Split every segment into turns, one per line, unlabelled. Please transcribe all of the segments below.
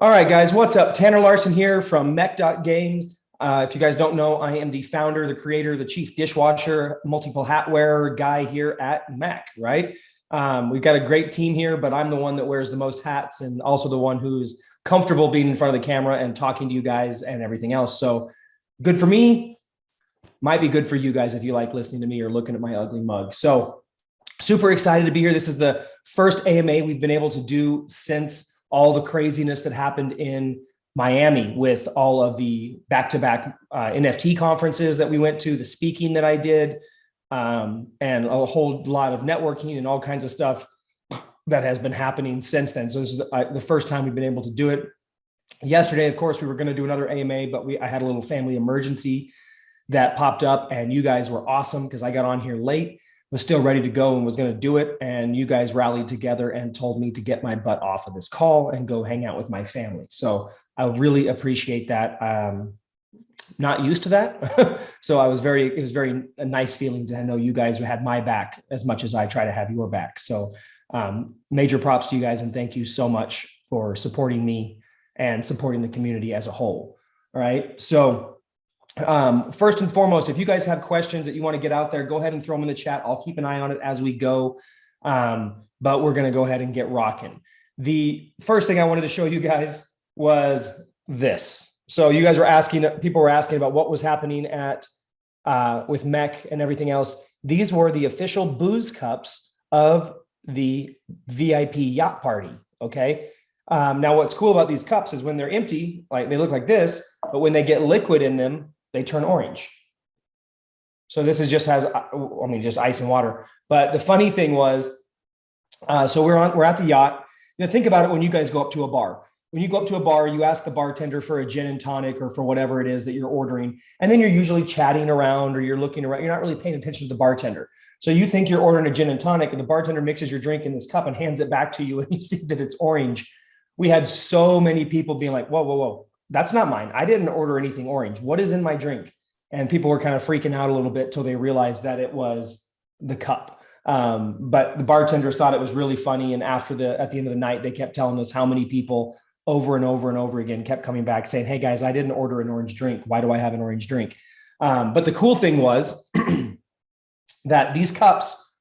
All right, guys, what's up? Tanner Larsson here from Mech.Game. If you guys don't know, I am the founder, the creator, the chief dishwasher, multiple hat wearer guy here at Mech, right? We've got a great team here, but I'm the one that wears the most hats and also the one who's comfortable being in front of the camera and talking to you guys and everything else. So good for me, might be good for you guys if you like listening to me or looking at my ugly mug. So super excited to be here. This is the first AMA we've been able to do since all the craziness that happened in Miami with all of the back-to-back NFT conferences that we went to, the speaking that I did, and a whole lot of networking and all kinds of stuff that has been happening since then. So this is the first time we've been able to do it. Yesterday, of course, we were going to do another AMA, but I had a little family emergency that popped up, and you guys were awesome because I got on here late, was still ready to go and was going to do it. And you guys rallied together and told me to get my butt off of this call and go hang out with my family. So I really appreciate that. Not used to that. So it was very a nice feeling to know you guys had my back as much as I try to have your back. So major props to you guys. And thank you so much for supporting me and supporting the community as a whole. All right. So first and foremost, if you guys have questions that you want to get out there, go ahead and throw them in the chat. I'll keep an eye on it as we go. But we're going to go ahead and get rocking. The first thing I wanted to show you guys was this. So you guys were asking, people were asking about what was happening at with Mech and everything else. These were the official booze cups of the VIP yacht party. Okay. Now what's cool about these cups is when they're empty, like they look like this, but when they get liquid in them, they turn orange. So this is just just ice and water. But the funny thing was, so we're at the yacht. Now think about it when you guys go up to a bar. When you go up to a bar, you ask the bartender for a gin and tonic or for whatever it is that you're ordering. And then you're usually chatting around or you're looking around. You're not really paying attention to the bartender. So you think you're ordering a gin and tonic and the bartender mixes your drink in this cup and hands it back to you and you see that it's orange. We had so many people being like, whoa, whoa, whoa. That's not mine. I didn't order anything orange. What is in my drink? And people were kind of freaking out a little bit till they realized that it was the cup. But the bartenders thought it was really funny. And at the end of the night, they kept telling us how many people over and over and over again kept coming back saying, hey guys, I didn't order an orange drink. Why do I have an orange drink? But the cool thing was that these cups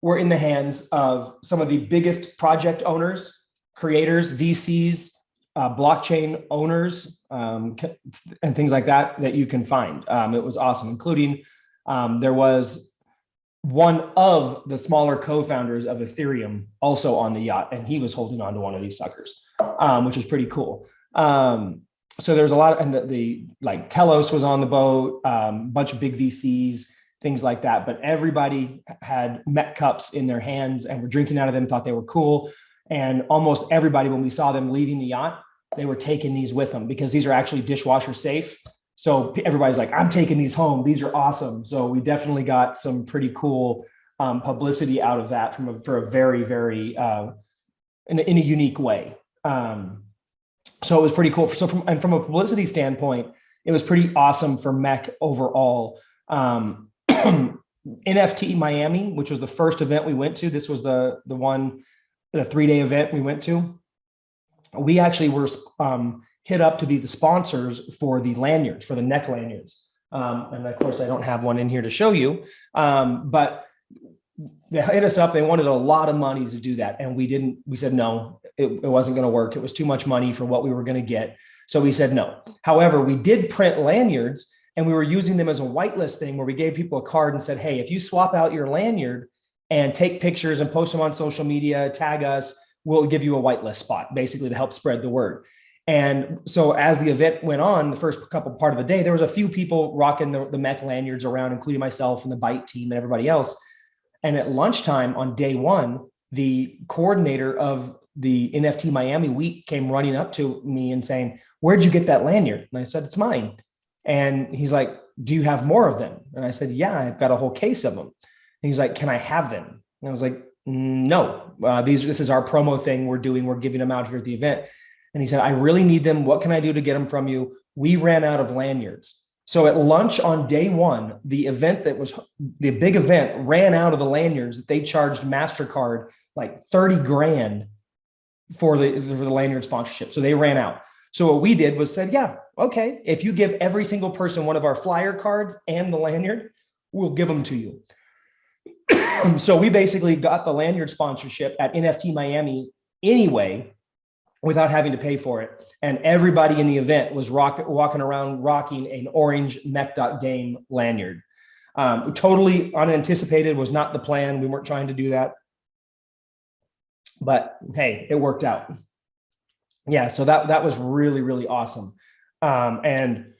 were in the hands of some of the biggest project owners, creators, VCs, blockchain owners, and things like that you can find. It was awesome, including there was one of the smaller co-founders of Ethereum also on the yacht, and he was holding on to one of these suckers, which was pretty cool. So there's a lot, and the like Telos was on the boat, bunch of big VCs, things like that. But everybody had Mech cups in their hands and were drinking out of them, thought they were cool. And almost everybody, when we saw them leaving the yacht, they were taking these with them because these are actually dishwasher safe. So everybody's like, I'm taking these home. These are awesome. So we definitely got some pretty cool publicity out of that for a very, very, in a unique way. So it was pretty cool. So from a publicity standpoint, it was pretty awesome for Mech overall. NFT Miami, which was the first event we went to. This was the 3-day event we went to. We actually were hit up to be the sponsors for the lanyards, for the neck lanyards. And of course, I don't have one in here to show you, but they hit us up. They wanted a lot of money to do that. And we said, no, it wasn't going to work. It was too much money for what we were going to get. So we said no. However, we did print lanyards and we were using them as a whitelist thing where we gave people a card and said, hey, if you swap out your lanyard and take pictures and post them on social media, tag us, we'll give you a whitelist spot, basically to help spread the word. And so as the event went on, the first part of the day, there was a few people rocking the Mech lanyards around, including myself and the Byte team and everybody else. And at lunchtime on day one, the coordinator of the NFT Miami week came running up to me and saying, where'd you get that lanyard? And I said, it's mine. And he's like, do you have more of them? And I said, yeah, I've got a whole case of them. And he's like, can I have them? And I was like, no, this is our promo thing we're doing. We're giving them out here at the event. And he said, I really need them. What can I do to get them from you? We ran out of lanyards. So at lunch on day one, the event that was the big event ran out of the lanyards that they charged MasterCard like 30 grand for the lanyard sponsorship. So they ran out. So what we did was said, yeah, okay, if you give every single person one of our flyer cards and the lanyard, we'll give them to you. So we basically got the lanyard sponsorship at NFT Miami anyway, without having to pay for it. And everybody in the event was walking around rocking an orange Mech.Game lanyard. Totally unanticipated, was not the plan. We weren't trying to do that. But hey, it worked out. Yeah, so that was really, really awesome. And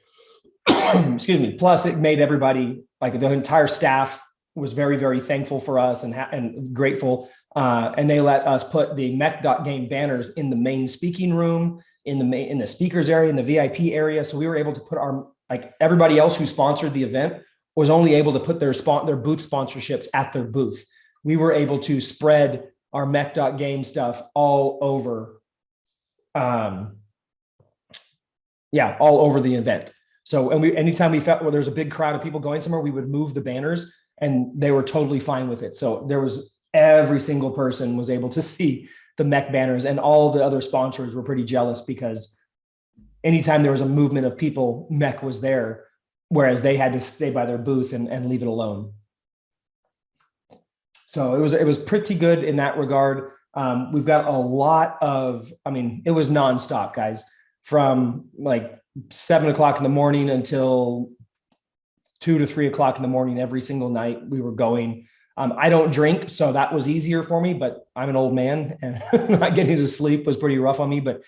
excuse me, plus it made everybody, like the entire staff was very, very thankful for us and grateful. And they let us put the Mech.Game banners in the main speaking room, in the speakers area, in the VIP area. So we were able to put our, like everybody else who sponsored the event was only able to put their booth sponsorships at their booth. We were able to spread our Mech.Game stuff all over, all over the event. So, and anytime we felt, well, there's a big crowd of people going somewhere, we would move the banners and they were totally fine with it. So there was, every single person was able to see the Mech banners, and all the other sponsors were pretty jealous because anytime there was a movement of people, Mech was there, whereas they had to stay by their booth and leave it alone. So it was pretty good in that regard. We've got a lot of, I mean, it was nonstop, guys, from like 7 o'clock in the morning until 2 to 3 o'clock in the morning every single night we were going. I don't drink, so that was easier for me, but I'm an old man and not getting to sleep was pretty rough on me. But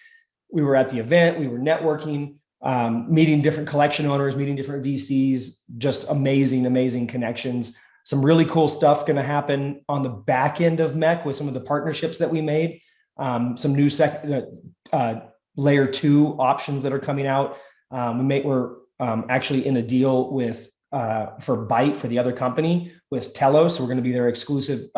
we were at the event, we were networking, meeting different collection owners, meeting different VCs, just amazing, amazing connections. Some really cool stuff going to happen on the back end of Mech with some of the partnerships that we made. Some new layer 2 options that are coming out. We're actually in a deal with for Byte, for the other company, with Telos. So we're going to be their exclusive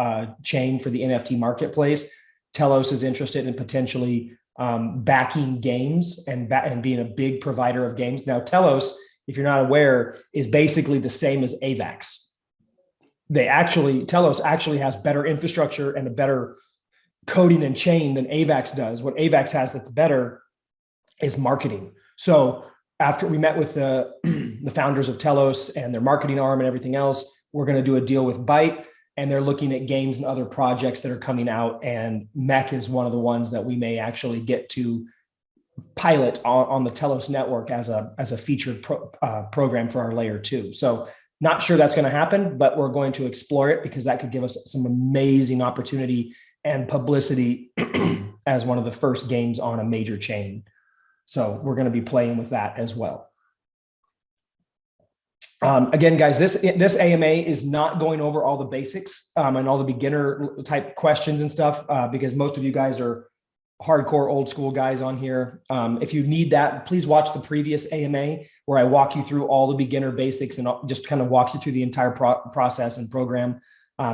chain for the NFT marketplace. Telos is interested in potentially backing games and being a big provider of games. Now, Telos, if you're not aware, is basically the same as AVAX. Telos actually has better infrastructure and a better coding and chain than AVAX does. What AVAX has that's better is marketing. So after we met with the founders of Telos and their marketing arm and everything else, we're going to do a deal with Byte, and they're looking at games and other projects that are coming out. And Mech is one of the ones that we may actually get to pilot on the Telos network as a featured program for our layer 2. So not sure that's going to happen, but we're going to explore it because that could give us some amazing opportunity and publicity as one of the first games on a major chain. So we're going to be playing with that as well. Again, guys, this AMA is not going over all the basics and all the beginner type questions and stuff because most of you guys are hardcore old school guys on here. If you need that, please watch the previous AMA where I walk you through all the beginner basics and I'll just kind of walk you through the entire process and program.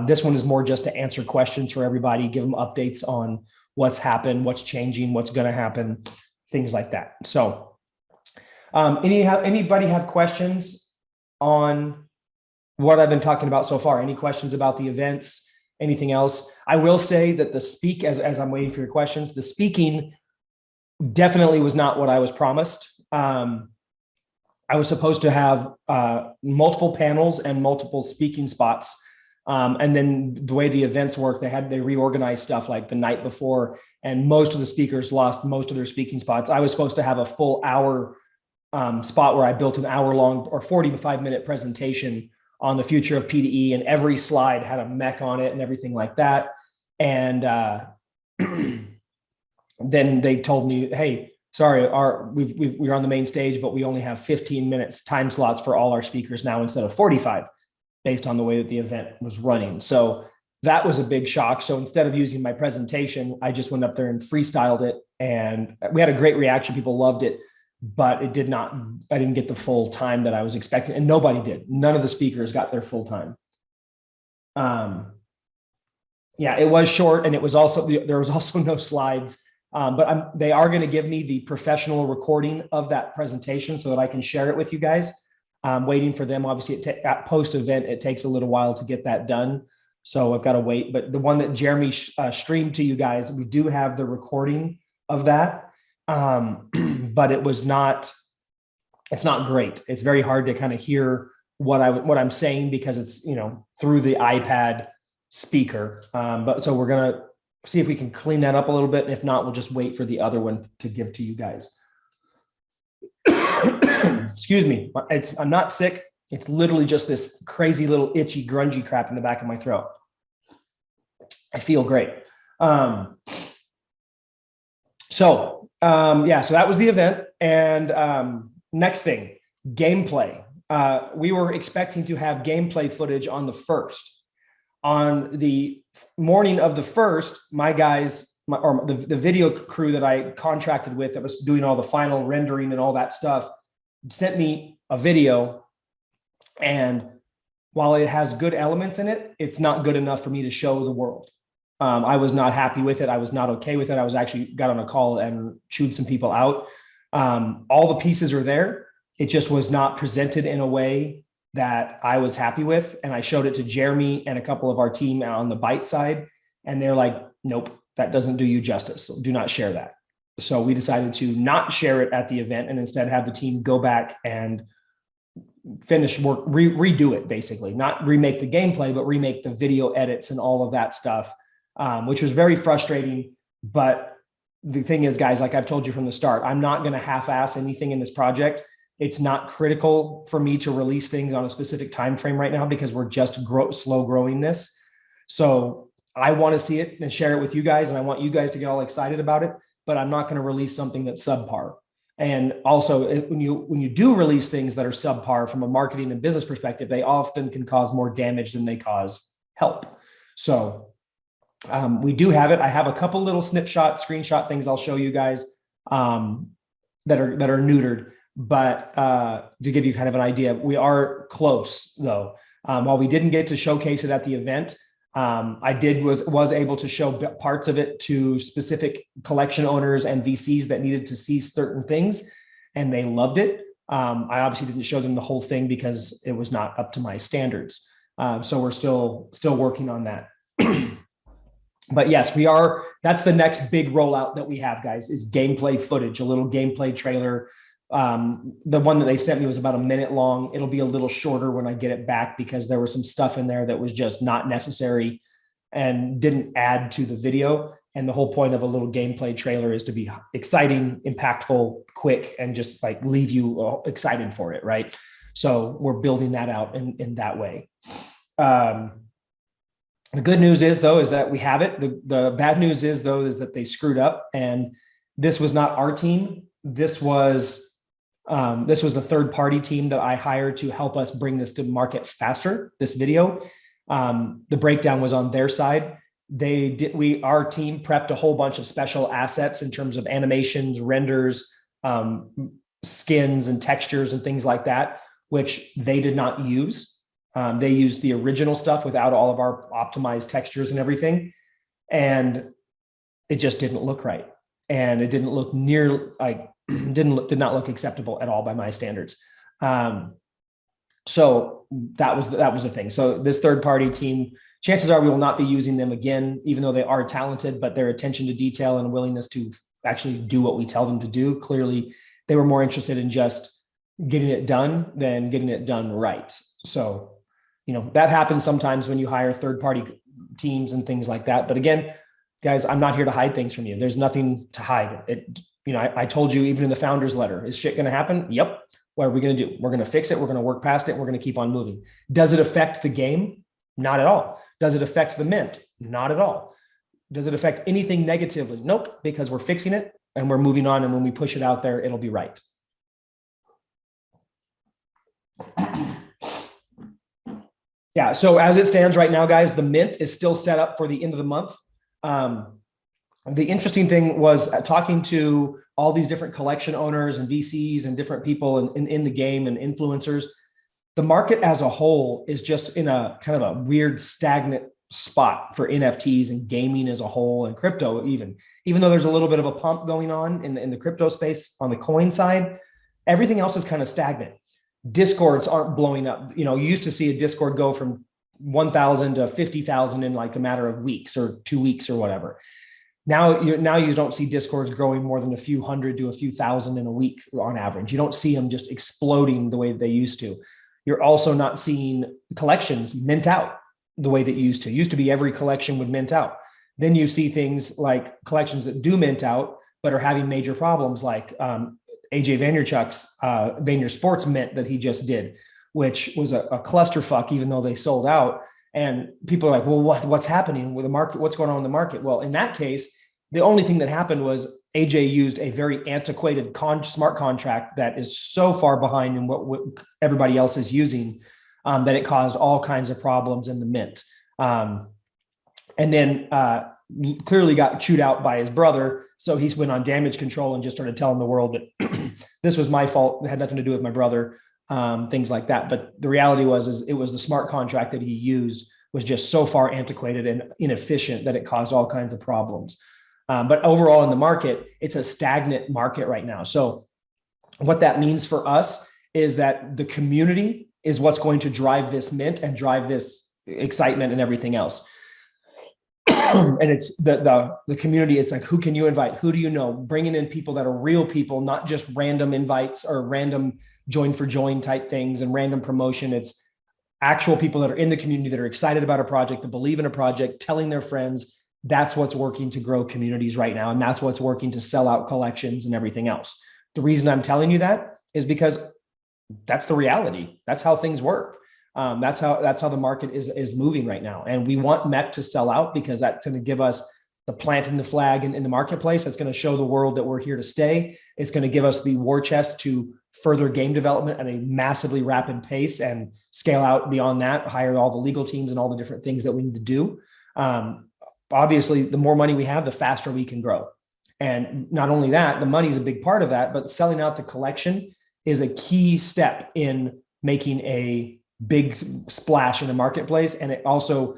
This one is more just to answer questions for everybody, give them updates on what's happened, what's changing, what's going to happen, things like that. So anybody have questions on what I've been talking about so far? Any questions about the events? Anything else? I will say that as I'm waiting for your questions, the speaking definitely was not what I was promised. I was supposed to have multiple panels and multiple speaking spots. And then the way the events work, they reorganized stuff like the night before, and most of the speakers lost most of their speaking spots. I was supposed to have a full hour spot where I built an hour-long or 45-minute presentation on the future of PDE, and every slide had a Mech on it and everything like that. And then they told me, hey, sorry, we're on the main stage, but we only have 15 minutes time slots for all our speakers now instead of 45, based on the way that the event was running. So that was a big shock. So instead of using my presentation, I just went up there and freestyled it. And we had a great reaction. People loved it, but I didn't get the full time that I was expecting. And nobody did. None of the speakers got their full time. Yeah, it was short, and there was also no slides. But they are going to give me the professional recording of that presentation so that I can share it with you guys. I'm waiting for them. Obviously, at post-event, it takes a little while to get that done. So I've got to wait. But the one that Jeremy streamed to you guys, we do have the recording of that. but it's not great. It's very hard to kind of hear what I'm saying because it's, through the iPad speaker. But so we're going to see if we can clean that up a little bit. And if not, we'll just wait for the other one to give to you guys. Excuse me. I'm not sick. It's literally just this crazy little itchy, grungy crap in the back of my throat. I feel great. So that was the event. And next thing, gameplay. We were expecting to have gameplay footage on the 1st. On the morning of the 1st, my guys, the video crew that I contracted with that was doing all the final rendering and all that stuff, sent me a video. And while it has good elements in it, it's not good enough for me to show the world. I was not happy with it. I was not okay with it. I was actually got on a call and chewed some people out. All the pieces are there. It just was not presented in a way that I was happy with. And I showed it to Jeremy and a couple of our team on the Byte side. And they're like, nope, that doesn't do you justice. So do not share that. So we decided to not share it at the event and instead have the team go back and finish work, redo it, basically, not remake the gameplay, but remake the video edits and all of that stuff, which was very frustrating. But the thing is, guys, like I've told you from the start, I'm not going to half-ass anything in this project. It's not critical for me to release things on a specific time frame right now because we're just slow growing this. So I want to see it and share it with you guys, and I want you guys to get all excited about it, but I'm not going to release something that's subpar. And also, when you do release things that are subpar from a marketing and business perspective, they often can cause more damage than they cause help. So we do have it. I have a couple little screenshot things I'll show you guys that are neutered. But to give you kind of an idea, we are close though. While we didn't get to showcase it at the event, I was able to show parts of it to specific collection owners and VCs that needed to see certain things, and they loved it. I obviously didn't show them the whole thing because it was not up to my standards. So we're still working on that. But yes, we are. That's the next big rollout that we have, guys, is gameplay footage, a little gameplay trailer. The one that they sent me was about a minute long. It'll be a little shorter when I get it back because there was some stuff in there that was just not necessary and didn't add to the video. And the whole point of a little gameplay trailer is to be exciting, impactful, quick, and just like leave you excited for it, right? So we're building that out in that way. The good news is, though, is that we have it. The bad news is, though, is that they screwed up, and this was not our team. This was the third-party team that I hired to help us bring this to market faster. This video, the breakdown was on their side. Our team prepped a whole bunch of special assets in terms of animations, renders, skins, and textures and things like that, which they did not use. They used the original stuff without all of our optimized textures and everything. And it just didn't look right. And it didn't look did not look acceptable at all by my standards. So that was the thing. So this third party team, chances are we will not be using them again, even though they are talented, but their attention to detail and willingness to actually do what we tell them to do. Clearly they were more interested in just getting it done than getting it done right. So, that happens sometimes when you hire third-party teams and things like that. But again, guys, I'm not here to hide things from you. There's nothing to hide. I told you even in the founder's letter, is shit going to happen? Yep. What are we going to do? We're going to fix it. We're going to work past it. We're going to keep on moving. Does it affect the game? Not at all. Does it affect the mint? Not at all. Does it affect anything negatively? Nope, because we're fixing it and we're moving on. And when we push it out there, it'll be right. Yeah, so as it stands right now, guys, the mint is still set up for the end of the month. The interesting thing was talking to all these different collection owners and VCs and different people in the game and influencers. The market as a whole is just in a kind of a weird stagnant spot for NFTs and gaming as a whole, and crypto even though there's a little bit of a pump going on in the crypto space on the coin side, everything else is kind of stagnant. Discords aren't blowing up. You used to see a Discord go from 1,000 to 50,000 in like a matter of weeks or 2 weeks or whatever. Now you don't see Discords growing more than a few hundred to a few thousand in a week on average. You don't see them just exploding the way they used to. You're also not seeing collections mint out the way that you used to. It used to be every collection would mint out. Then you see things like collections that do mint out, but are having major problems, like AJ Vaynerchuk's Vayner Sports mint that he just did, which was a clusterfuck, even though they sold out. And people are like, well, what's happening with the market? What's going on in the market? Well, in that case, the only thing that happened was AJ used a very antiquated smart contract that is so far behind in what everybody else is using that it caused all kinds of problems in the mint. And then clearly got chewed out by his brother. So he went on damage control and just started telling the world that this was my fault. It had nothing to do with my brother, things like that. But the reality was it was the smart contract that he used was just so far antiquated and inefficient that it caused all kinds of problems. But overall in the market, it's a stagnant market right now. So what that means for us is that the community is what's going to drive this mint and drive this excitement and everything else. And it's the community. It's like, who can you invite? Who do you know? Bringing in people that are real people, not just random invites or random join for join type things and random promotion. It's actual people that are in the community that are excited about a project, that believe in a project, telling their friends. That's what's working to grow communities right now. And that's what's working to sell out collections and everything else. The reason I'm telling you that is because that's the reality. That's how things work. That's how the market is moving right now. And we want Mech to sell out because that's going to give us the planting the flag in the marketplace. It's going to show the world that we're here to stay. It's going to give us the war chest to further game development at a massively rapid pace and scale out beyond that, hire all the legal teams and all the different things that we need to do. Obviously, the more money we have, the faster we can grow. And not only that, the money is a big part of that, but selling out the collection is a key step in making a big splash in the marketplace. And it also,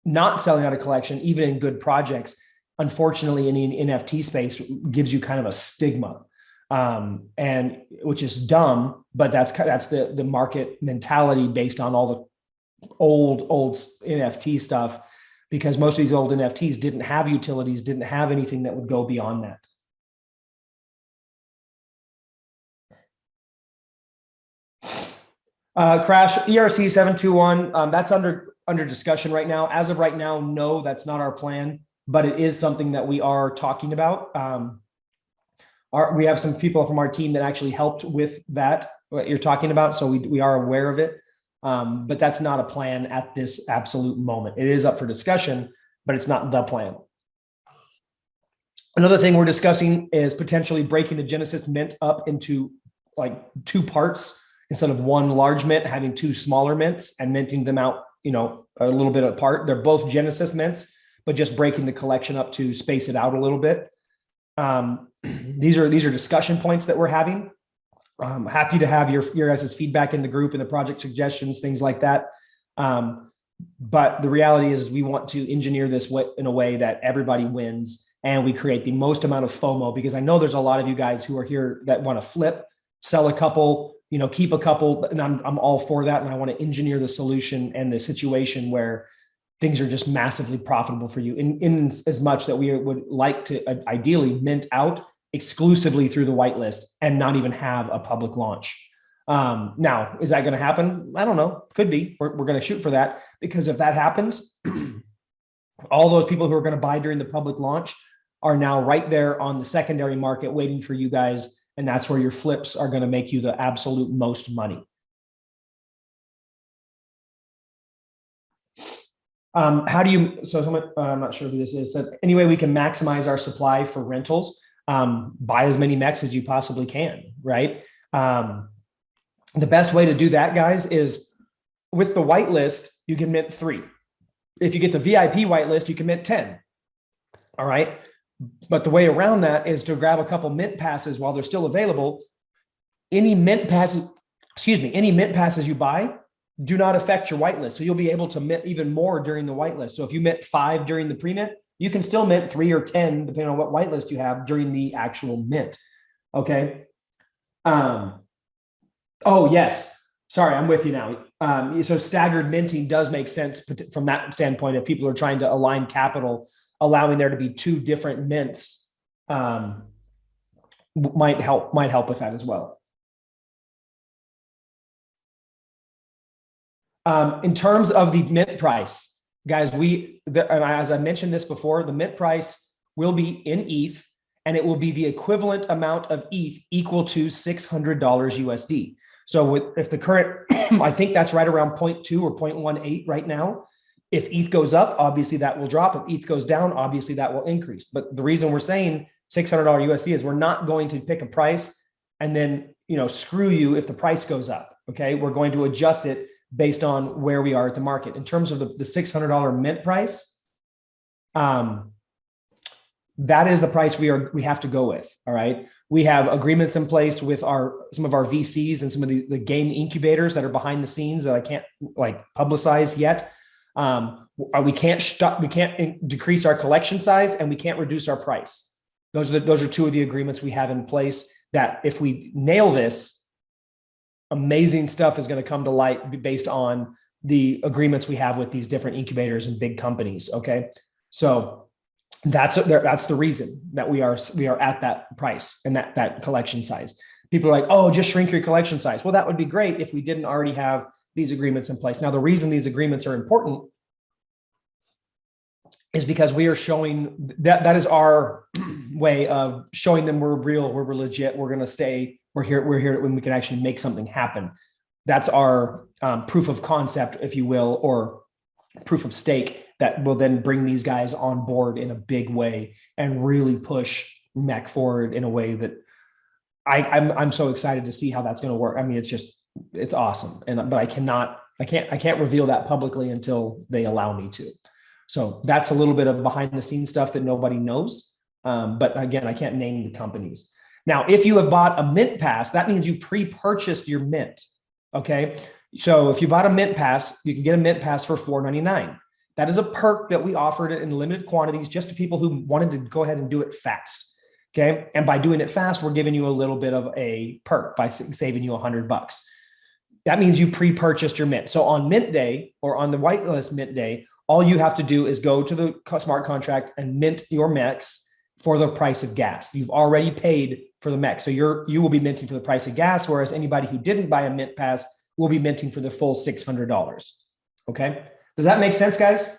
not selling out a collection, even in good projects, unfortunately, in the NFT space gives you kind of a stigma, and which is dumb, but that's the market mentality based on all the old NFT stuff. Because most of these old NFTs didn't have utilities, didn't have anything that would go beyond that. Crash ERC 721, that's under discussion right now. As of right now, no, that's not our plan, but it is something that we are talking about. We have some people from our team that actually helped with that, what you're talking about, so we are aware of it. But that's not a plan at this absolute moment. It is up for discussion, but it's not the plan. Another thing we're discussing is potentially breaking the Genesis mint up into like two parts instead of one large mint, having two smaller mints and minting them out, a little bit apart. They're both Genesis mints, but just breaking the collection up to space it out a little bit. These are discussion points that we're having. I'm happy to have your guys' feedback in the group and the project suggestions, things like that. But the reality is we want to engineer this in a way that everybody wins and we create the most amount of FOMO, because I know there's a lot of you guys who are here that want to flip, sell a couple, keep a couple, and I'm all for that. And I want to engineer the solution and the situation where things are just massively profitable for you in as much that we would like to ideally mint out exclusively through the whitelist and not even have a public launch. Now, is that going to happen? I don't know. Could be. We're going to shoot for that, because if that happens, all those people who are going to buy during the public launch are now right there on the secondary market waiting for you guys. And that's where your flips are going to make you the absolute most money. How do you, so I'm not sure who this is, said, anyway, we can maximize our supply for rentals. Buy as many mechs as you possibly can, right? The best way to do that, guys, is with the whitelist, you can mint 3. If you get the VIP whitelist, you can mint 10. All right. But the way around that is to grab a couple mint passes while they're still available. Any mint passes you buy do not affect your whitelist. So you'll be able to mint even more during the whitelist. So if you mint 5 during the pre-mint, you can still mint 3 or 10, depending on what whitelist you have during the actual mint. Okay. Oh, yes. Sorry, I'm with you now. So staggered minting does make sense from that standpoint if people are trying to align capital allowing there to be two different mints might help with that as well. In terms of the mint price, guys, and as I mentioned this before, the mint price will be in ETH, and it will be the equivalent amount of ETH equal to $600 USD. So if the current, I think that's right around 0.2 or 0.18 right now. If ETH goes up, obviously that will drop. If ETH goes down, obviously that will increase. But the reason we're saying $600 USD is we're not going to pick a price and then, screw you if the price goes up. Okay. We're going to adjust it based on where we are at the market. In terms of the $600 mint price, that is the price we have to go with. All right. We have agreements in place with some of our VCs and some of the game incubators that are behind the scenes that I can't publicize yet. We can't decrease our collection size, and we can't reduce our price. Those are two of the agreements we have in place that if we nail this, amazing stuff is going to come to light based on the agreements we have with these different incubators and big companies. Okay. So that's the reason that we are at that price and that collection size. People are like, oh, just shrink your collection size. Well, that would be great if we didn't already have these agreements in place. Now, the reason these agreements are important is because we are showing that is our way of showing them we're real, we're legit, we're going to stay, we're here when we can actually make something happen. That's our proof of concept, if you will, or proof of stake that will then bring these guys on board in a big way and really push Mech forward in a way that I'm so excited to see how that's going to work. I mean, it's awesome. But I can't reveal that publicly until they allow me to. So that's a little bit of behind the scenes stuff that nobody knows. But again, I can't name the companies. Now, if you have bought a mint pass, that means you pre-purchased your mint. Okay. So if you bought a mint pass, you can get a mint pass for $4.99. That is a perk that we offered in limited quantities just to people who wanted to go ahead and do it fast. Okay. And by doing it fast, we're giving you a little bit of a perk by saving you $100. That means you pre-purchased your mint. So on mint day or on the whitelist mint day, all you have to do is go to the smart contract and mint your mechs for the price of gas. You've already paid for the mech. So you will be minting for the price of gas, whereas anybody who didn't buy a mint pass will be minting for the full $600. Okay. Does that make sense, guys?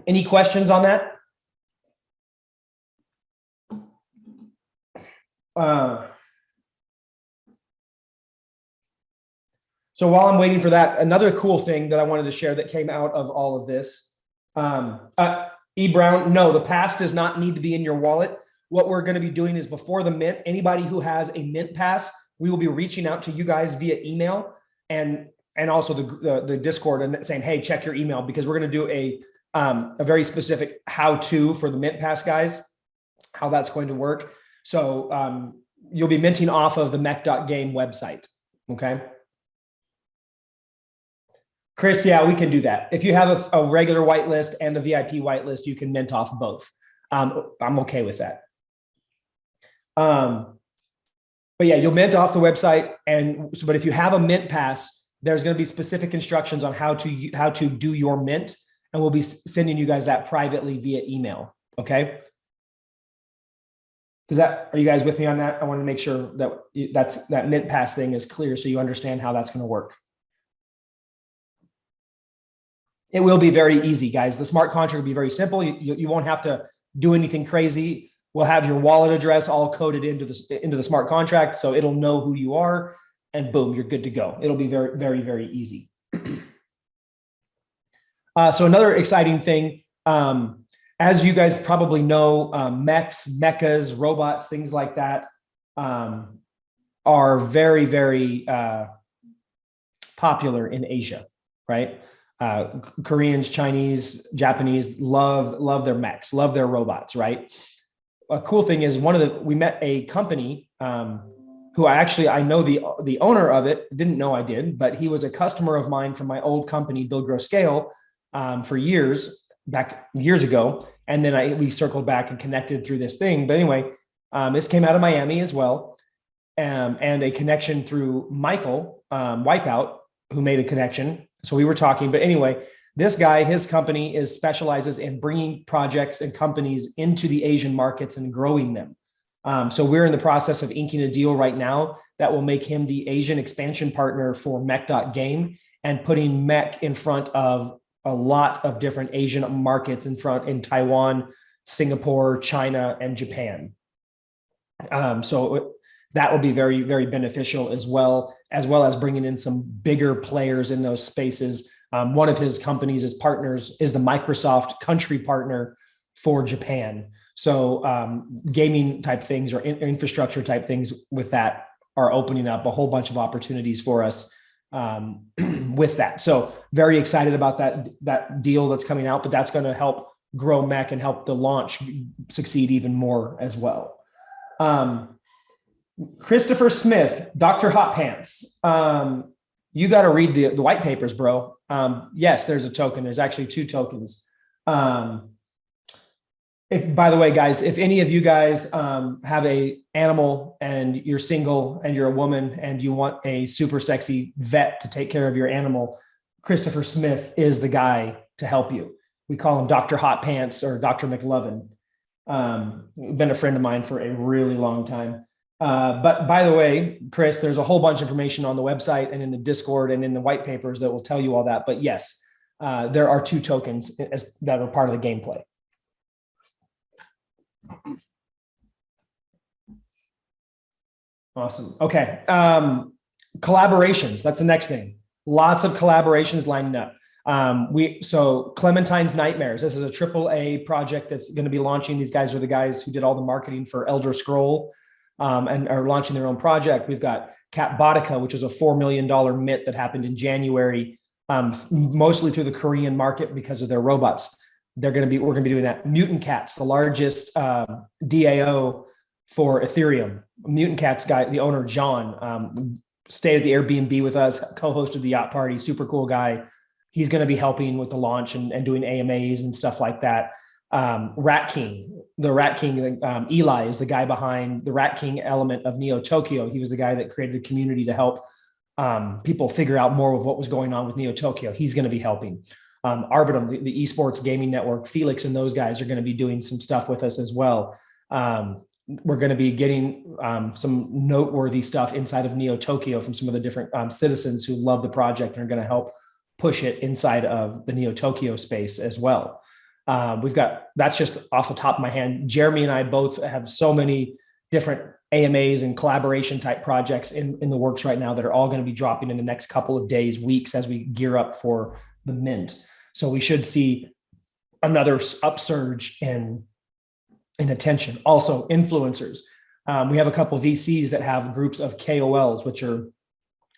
Any questions on that? So while I'm waiting for that, another cool thing that I wanted to share that came out of all of this, E. Brown, no, the pass does not need to be in your wallet. What we're going to be doing is before the mint, anybody who has a mint pass, we will be reaching out to you guys via email and also the Discord and saying, hey, check your email, because we're going to do a very specific how-to for the mint pass guys, how that's going to work. So you'll be minting off of the Mech.Game website. Okay. Chris, yeah, we can do that. If you have a regular whitelist and the VIP whitelist, you can mint off both. I'm okay with that. But yeah, you'll mint off the website, but if you have a mint pass, there's going to be specific instructions on how to do your mint, and we'll be sending you guys that privately via email. Okay. Are you guys with me on that? I want to make sure that that mint pass thing is clear so you understand how that's going to work. It will be very easy, guys. The smart contract will be very simple. You won't have to do anything crazy. We'll have your wallet address all coded into the smart contract, so it'll know who you are, and boom, you're good to go. It'll be very, very, very easy. So another exciting thing, as you guys probably know, mechs, mechas, robots, things like that are very, very popular in Asia, right? Koreans, Chinese, Japanese love their mechs, love their robots, right? A cool thing is we met a company who I know the owner of it, didn't know I did, but he was a customer of mine from my old company, Build, Grow, Scale, for years ago. And then we circled back and connected through this thing. But anyway, this came out of Miami as well. and a connection through Michael Wipeout, who made a connection. So we were talking, but anyway, this guy, his company specializes in bringing projects and companies into the Asian markets and growing them. So we're in the process of inking a deal right now that will make him the Asian expansion partner for Mech.Game, and putting Mech in front of a lot of different Asian markets in Taiwan, Singapore, China, and Japan. So that will be very, very beneficial as well as bringing in some bigger players in those spaces. One of his companies as partners is the Microsoft country partner for Japan. So gaming type things or infrastructure type things with that are opening up a whole bunch of opportunities for us with that. So very excited about that deal that's coming out, but that's going to help grow Mech and help the launch succeed even more as well. Christopher Smith, Dr. Hot Pants. You got to read the white papers, bro. Yes, there's a token. There's actually 2 tokens. By the way, guys, if any of you guys have a animal and you're single and you're a woman and you want a super sexy vet to take care of your animal, Christopher Smith is the guy to help you. We call him Dr. Hot Pants or Dr. McLovin. Been a friend of mine for a really long time. But by the way, Chris, there's a whole bunch of information on the website and in the Discord and in the white papers that will tell you all that. But yes, there are 2 tokens that are part of the gameplay. Awesome. Okay. Collaborations. That's the next thing. Lots of collaborations lining up. So Clementine's Nightmares. This is a AAA project that's going to be launching. These guys are the guys who did all the marketing for Elder Scroll and are launching their own project. We've got Cat Boudica, which is a $4 million mint that happened in January, mostly through the Korean market because of their robots. We're going to be doing that. Mutant Cats, the largest DAO for Ethereum. Mutant Cats guy, the owner, John, stayed at the Airbnb with us, co-hosted the yacht party, super cool guy. He's going to be helping with the launch and doing AMAs and stuff like that. Rat King, Eli is the guy behind the Rat King element of Neo Tokyo. He was the guy that created the community to help people figure out more of what was going on with Neo Tokyo. He's going to be helping. Arbitum, the esports gaming network, Felix and those guys are going to be doing some stuff with us as well. We're going to be getting some noteworthy stuff inside of Neo Tokyo from some of the different citizens who love the project and are going to help push it inside of the Neo Tokyo space as well. That's just off the top of my hand. Jeremy and I both have so many different AMAs and collaboration type projects in the works right now that are all going to be dropping in the next couple of days, weeks, as we gear up for the mint. So we should see another upsurge in attention. Also, influencers. We have a couple of VCs that have groups of KOLs, which are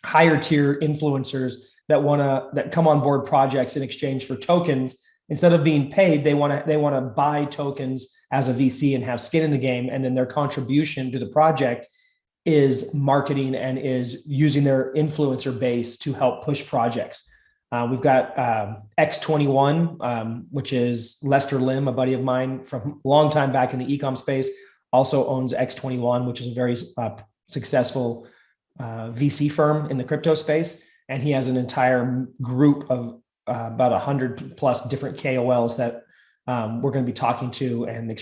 higher tier influencers that come on board projects in exchange for tokens. Instead of being paid, they want to buy tokens as a VC and have skin in the game. And then their contribution to the project is marketing and is using their influencer base to help push projects. We've got X21, which is Lester Lim, a buddy of mine from a long time back in the e-com space, also owns X21, which is a very successful VC firm in the crypto space. And he has an entire group of about 100 plus different KOLs that we're going to be talking to and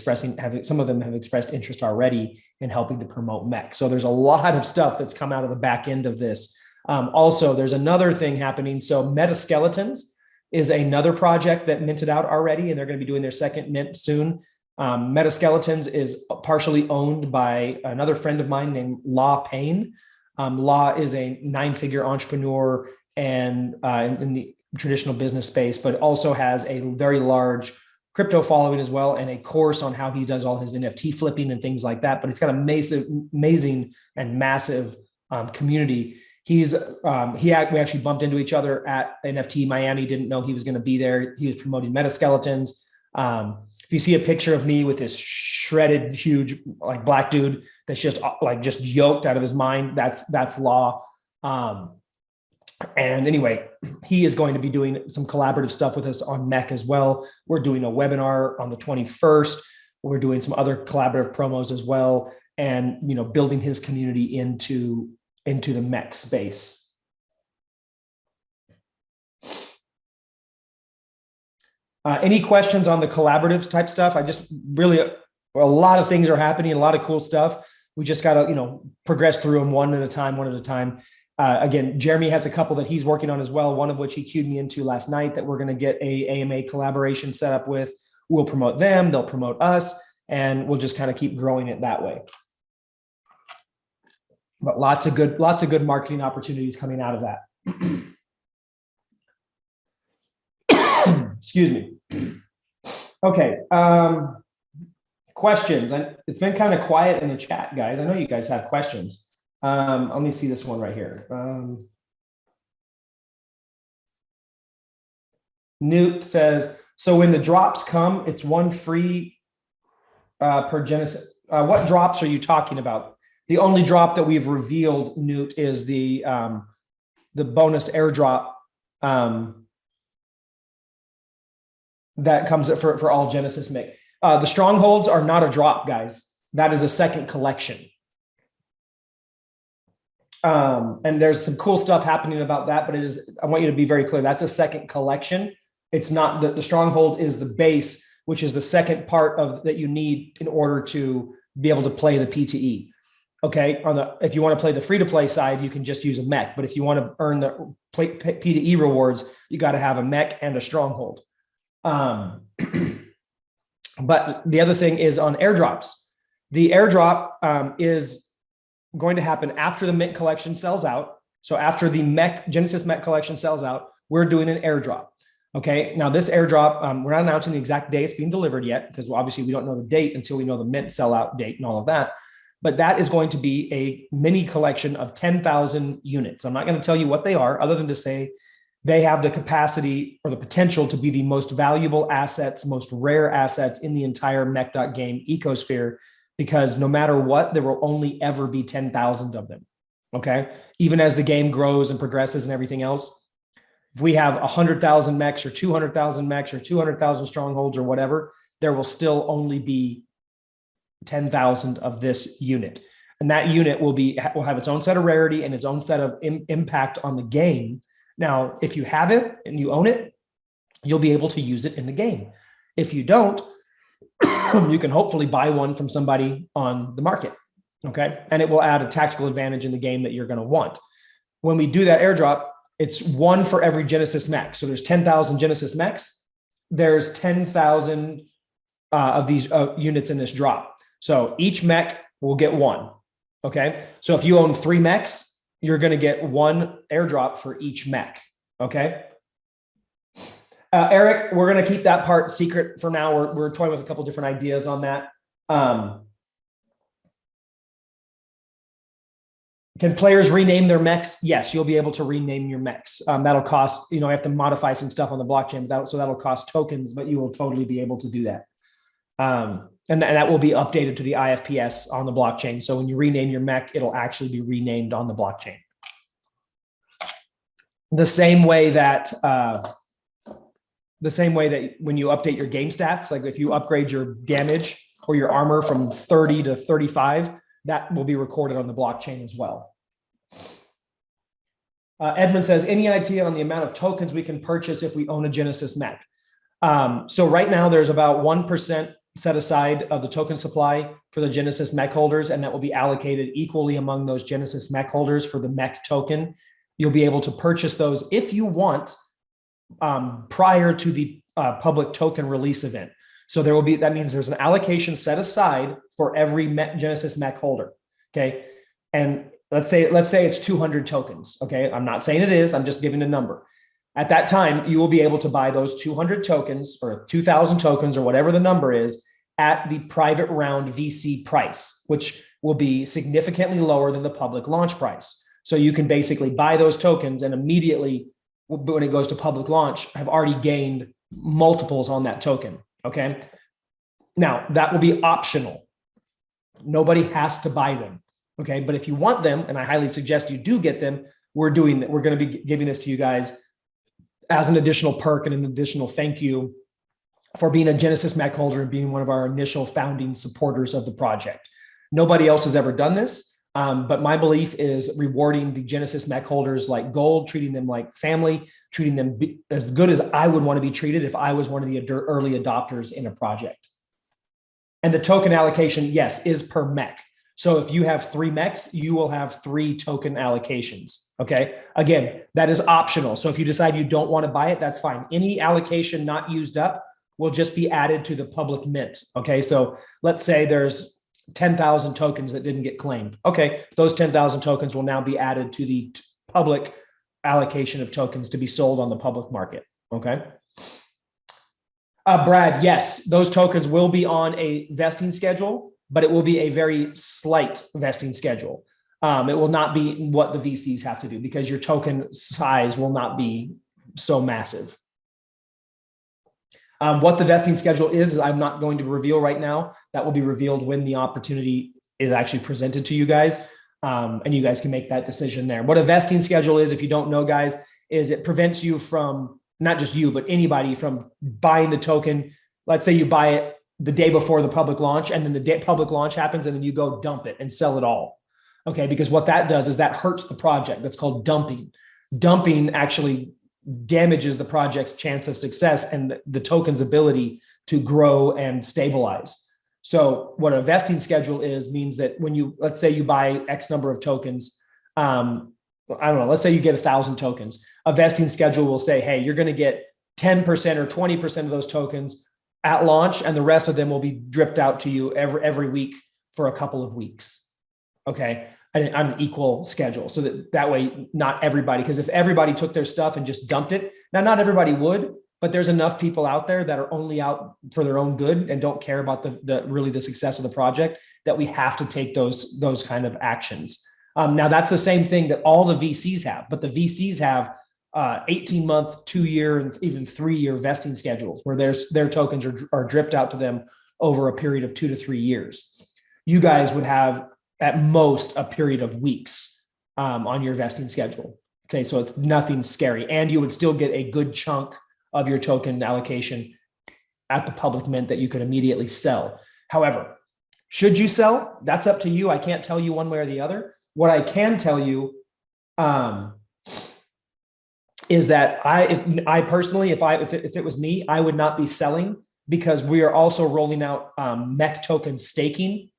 some of them have expressed interest already in helping to promote Mech. So there's a lot of stuff that's come out of the back end of this. Also, there's another thing happening. So Metaskeletons is another project that minted out already, and they're going to be doing their second mint soon. Metaskeletons is partially owned by another friend of mine named Law Payne. Law is a 9-figure entrepreneur and in the traditional business space, but also has a very large crypto following as well, and a course on how he does all his NFT flipping and things like that. But it's got a amazing and massive community. We actually bumped into each other at NFT Miami. Didn't know he was going to be there. He was promoting Metaskeletons. If you see a picture of me with this shredded, huge, like black dude that's just yoked out of his mind, that's Law. And anyway, he is going to be doing some collaborative stuff with us on Mech as well. We're doing a webinar on the 21st. We're doing some other collaborative promos as well. and, you know, building his community into the mech space. Any questions on the collaborative type stuff? I just really, a lot of things are happening, a lot of cool stuff. We just got to, you know, progress through them one at a time. Again, Jeremy has a couple that he's working on as well, one of which he cued me into last night that we're going to get a AMA collaboration set up with. We'll promote them, they'll promote us, and we'll just kind of keep growing it that way. But lots of good marketing opportunities coming out of that. Excuse me. Okay. Questions. It's been kind of quiet in the chat, guys. I know you guys have questions. Let me see this one right here. Newt says, so when the drops come, it's one free per Genesis. What drops are you talking about? The only drop that we've revealed, Newt, is the bonus airdrop that comes for all Genesis Mech. The strongholds are not a drop, guys. That is a second collection. And there's some cool stuff happening about that, but it is, I want you to be very clear. That's a second collection. It's not the stronghold is the base, which is the second part of that you need in order to be able to play the PTE. Okay. If you want to play the free to play side, you can just use a mech, but if you want to earn the PTE rewards, you got to have a mech and a stronghold. But the other thing is on airdrops. The airdrop is going to happen after the Mint collection sells out. So after the Genesis Mech collection sells out, we're doing an airdrop. Okay. Now this airdrop, we're not announcing the exact day it's being delivered yet, because obviously we don't know the date until we know the Mint sellout date and all of that. But that is going to be a mini collection of 10,000 units. I'm not going to tell you what they are, other than to say they have the capacity or the potential to be the most valuable assets, most rare assets in the entire Mech.Game ecosphere, because no matter what, there will only ever be 10,000 of them. Okay. Even as the game grows and progresses and everything else, if we have 100,000 mechs or 200,000 mechs or 200,000 strongholds or whatever, there will still only be 10,000 of this unit. And that unit will have its own set of rarity and its own set of impact on the game. Now, if you have it and you own it, you'll be able to use it in the game. If you don't, you can hopefully buy one from somebody on the market. Okay. And it will add a tactical advantage in the game that you're going to want. When we do that airdrop, it's one for every Genesis Mech. So there's 10,000 Genesis Mechs. There's 10,000 of these units in this drop. So each mech will get one. Okay. So if you own 3 mechs, you're going to get one airdrop for each mech. Okay. Eric, we're going to keep that part secret for now. We're toying with a couple different ideas on that. Can players rename their mechs? Yes, you'll be able to rename your mechs. That'll cost, you have to modify some stuff on the blockchain, so that'll cost tokens, but you will totally be able to do that. And that will be updated to the IFPS on the blockchain. So when you rename your mech, it'll actually be renamed on the blockchain. The same way that when you update your game stats, like if you upgrade your damage or your armor from 30 to 35, that will be recorded on the blockchain as well. Edmund says, any idea on the amount of tokens we can purchase if we own a Genesis Mech? So right now there's about 1% set aside of the token supply for the Genesis Mech holders, and that will be allocated equally among those Genesis Mech holders for the Mech token. You'll be able to purchase those if you want prior to the public token release event. So there will be, that means there's an allocation set aside for every Genesis Mech holder. Okay. And let's say it's 200 tokens. Okay. I'm not saying it is, I'm just giving a number. At that time, you will be able to buy those 200 tokens or 2,000 tokens or whatever the number is at the private round VC price, which will be significantly lower than the public launch price. So you can basically buy those tokens and immediately, when it goes to public launch, have already gained multiples on that token. Okay. Now that will be optional. Nobody has to buy them. Okay. But if you want them, and I highly suggest you do get them, we're going to be giving this to you guys as an additional perk and an additional thank you for being a Genesis Mech holder and being one of our initial founding supporters of the project. Nobody else has ever done this. But my belief is rewarding the Genesis Mech holders like gold, treating them like family, treating them as good as I would want to be treated if I was one of the early adopters in a project. And the token allocation, yes, is per mech. So if you have 3 mechs, you will have 3 token allocations. Okay. Again, that is optional. So if you decide you don't want to buy it, that's fine. Any allocation not used up will just be added to the public mint. Okay. So let's say there's 10,000 tokens that didn't get claimed. Okay. Those 10,000 tokens will now be added to the public allocation of tokens to be sold on the public market. Okay. Brad, yes, those tokens will be on a vesting schedule, but it will be a very slight vesting schedule. It will not be what the VCs have to do because your token size will not be so massive. What the vesting schedule is I'm not going to reveal right now. That will be revealed when the opportunity is actually presented to you guys. And you guys can make that decision there. What a vesting schedule is, if you don't know, guys, is it prevents you from, not just you, but anybody from buying the token. Let's say you buy it the day before the public launch, and then the public launch happens, and then you go dump it and sell it all. Okay, because what that does is that hurts the project. That's called dumping. Dumping actually damages the project's chance of success and the token's ability to grow and stabilize. So what a vesting schedule is means that when you, let's say you buy X number of tokens, I don't know, let's say you get 1,000 tokens. A vesting schedule will say, hey, you're going to get 10% or 20% of those tokens at launch, and the rest of them will be dripped out to you every week for a couple of weeks. Okay. On an equal schedule. So that way, not everybody, because if everybody took their stuff and just dumped it, now not everybody would, but there's enough people out there that are only out for their own good and don't care about really the success of the project, that we have to take those kind of actions. Now that's the same thing that all the VCs have, but the VCs have 18-month, 2-year, and even 3-year vesting schedules where their tokens are dripped out to them over a period of 2 to 3 years. You guys would have at most a period of weeks on your vesting schedule. Okay, so it's nothing scary, and you would still get a good chunk of your token allocation at the public mint that you could immediately sell. However, should you sell? That's up to you. I can't tell you one way or the other. What I can tell you is that I personally, if it was me, I would not be selling, because we are also rolling out Mech token staking.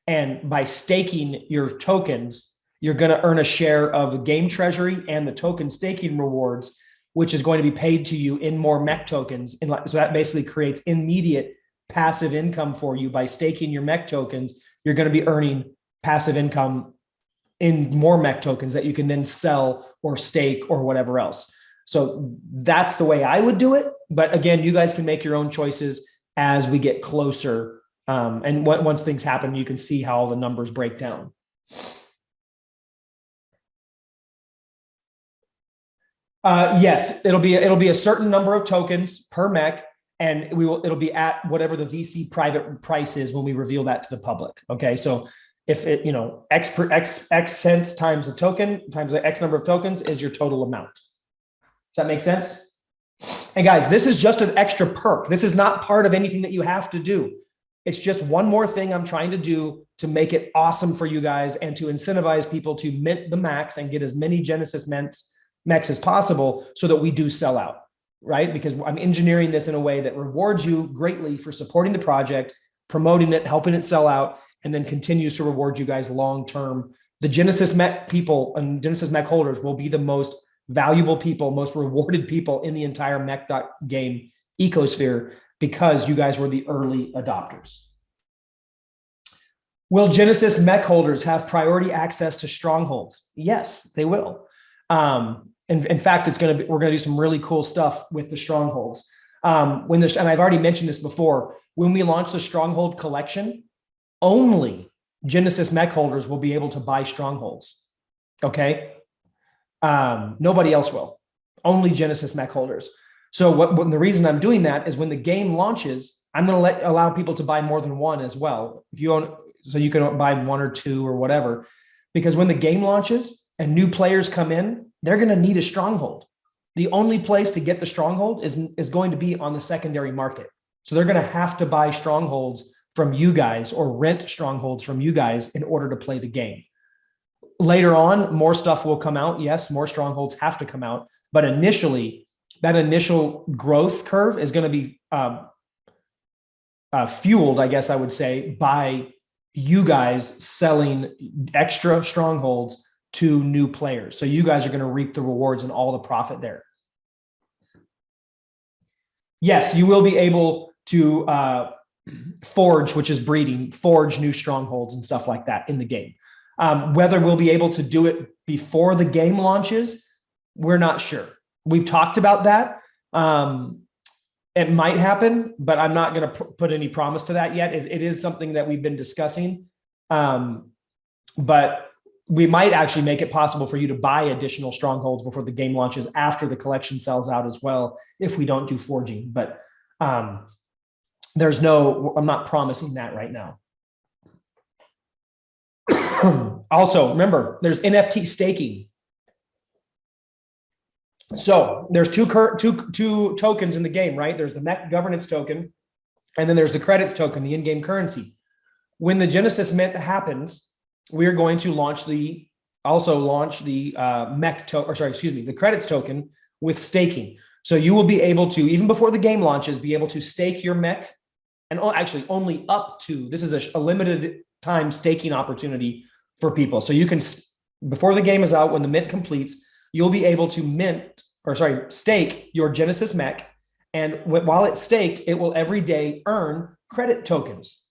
And by staking your tokens, you're going to earn a share of the game treasury and the token staking rewards, which is going to be paid to you in more Mech tokens. And so that basically creates immediate passive income for you. By staking your Mech tokens, you're going to be earning passive income in more Mech tokens that you can then sell or stake or whatever else. So that's the way I would do it. But again, you guys can make your own choices as we get closer. And once things happen, you can see how all the numbers break down. Yes, it'll be a certain number of tokens per mech, and it'll be at whatever the VC private price is when we reveal that to the public. Okay, so if it, X cents times the token times the X number of tokens is your total amount. Does that make sense? And guys, this is just an extra perk. This is not part of anything that you have to do. It's just one more thing I'm trying to do to make it awesome for you guys and to incentivize people to mint the max and get as many Genesis mechs as possible so that we do sell out, right? Because I'm engineering this in a way that rewards you greatly for supporting the project, promoting it, helping it sell out, and then continues to reward you guys long-term. The Genesis Mech people and Genesis Mech holders will be the most valuable people, most rewarded people in the entire Mech.Game ecosphere, because you guys were the early adopters. Will Genesis Mech holders have priority access to strongholds? Yes, they will. In fact, we're going to do some really cool stuff with the strongholds. And I've already mentioned this before, when we launch the stronghold collection, only Genesis Mech holders will be able to buy strongholds. Okay. Nobody else will. Only Genesis Mech holders. So the reason I'm doing that is when the game launches, I'm going to allow people to buy more than one as well. If you own, so you can buy 1 or 2 or whatever, because when the game launches and new players come in, they're going to need a stronghold. The only place to get the stronghold is going to be on the secondary market. So they're going to have to buy strongholds from you guys or rent strongholds from you guys in order to play the game. Later on, more stuff will come out. Yes, more strongholds have to come out. But initially, that initial growth curve is going to be fueled, I guess I would say, by you guys selling extra strongholds to new players. So you guys are going to reap the rewards and all the profit there. Yes, you will be able to forge, which is breeding, forge new strongholds and stuff like that in the game. Whether we'll be able to do it before the game launches, we're not sure. We've talked about that. It might happen, but I'm not going to put any promise to that yet. It is something that we've been discussing. But we might actually make it possible for you to buy additional strongholds before the game launches after the collection sells out as well, if we don't do forging. But I'm not promising that right now. Also, remember, there's NFT staking. So there's two tokens in the game, right? There's the Mech governance token, and then there's the credits token, the in-game currency. When the Genesis Mint happens, we're going to launch the the credits token with staking. So you will be able to, even before the game launches, be able to stake your Mech, and actually only up to, this is a limited time staking opportunity for people. So you can, before the game is out, when the mint completes, you'll be able to stake your Genesis Mech. And while it's staked, it will every day earn credit tokens.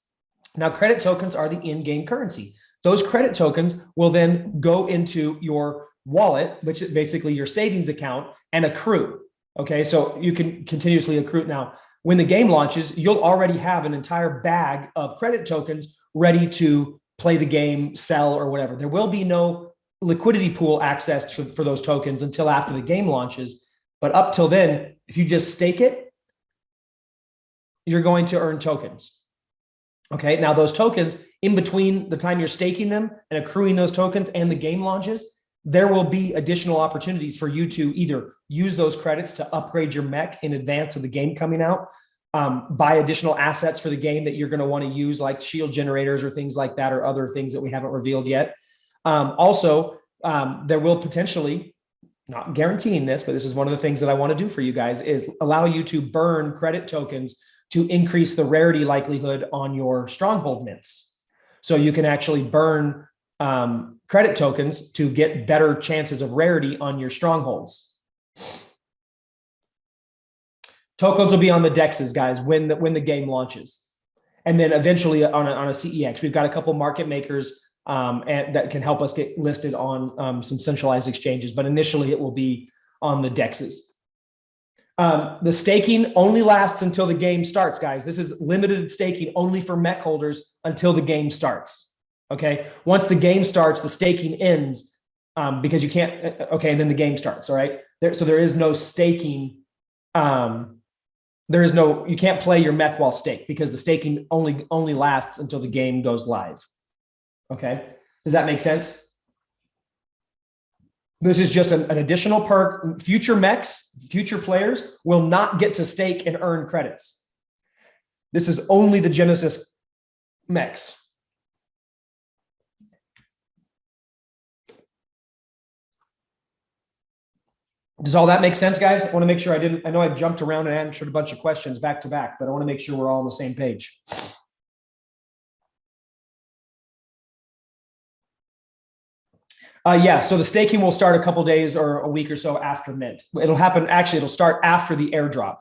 Now, credit tokens are the in-game currency. Those credit tokens will then go into your wallet, which is basically your savings account, and accrue. Okay, so you can continuously accrue. Now, when the game launches, you'll already have an entire bag of credit tokens ready to play the game, sell, or whatever. There will be no liquidity pool access for those tokens until after the game launches. But up till then, if you just stake it, you're going to earn tokens. Okay, now those tokens, in between the time you're staking them and accruing those tokens and the game launches, there will be additional opportunities for you to either use those credits to upgrade your Mech in advance of the game coming out, buy additional assets for the game that you're going to want to use, like shield generators or things like that, or other things that we haven't revealed yet. Also, there will potentially, not guaranteeing this, but this is one of the things that I want to do for you guys, is allow you to burn credit tokens to increase the rarity likelihood on your stronghold mints. So you can actually burn credit tokens to get better chances of rarity on your strongholds. Tokens will be on the dexes, guys, when the game launches. And then eventually on a CEX. We've got a couple market makers that can help us get listed on some centralized exchanges, but initially it will be on the dexes. The staking only lasts until the game starts, guys. This is limited staking only for Mech holders until the game starts. Okay. Once the game starts, the staking ends because you can't. Okay, and then the game starts. All right. So there is no staking. You can't play your Mech while staked because the staking only lasts until the game goes live. Okay. Does that make sense? This is just an additional perk. Future Mechs, future players will not get to stake and earn credits. This is only the Genesis Mechs. Does all that make sense, guys? I want to make sure I know I jumped around and answered a bunch of questions back to back, but I want to make sure we're all on the same page. Yeah, so the staking will start a couple days or a week or so after mint. It'll happen, actually, it'll start after the airdrop,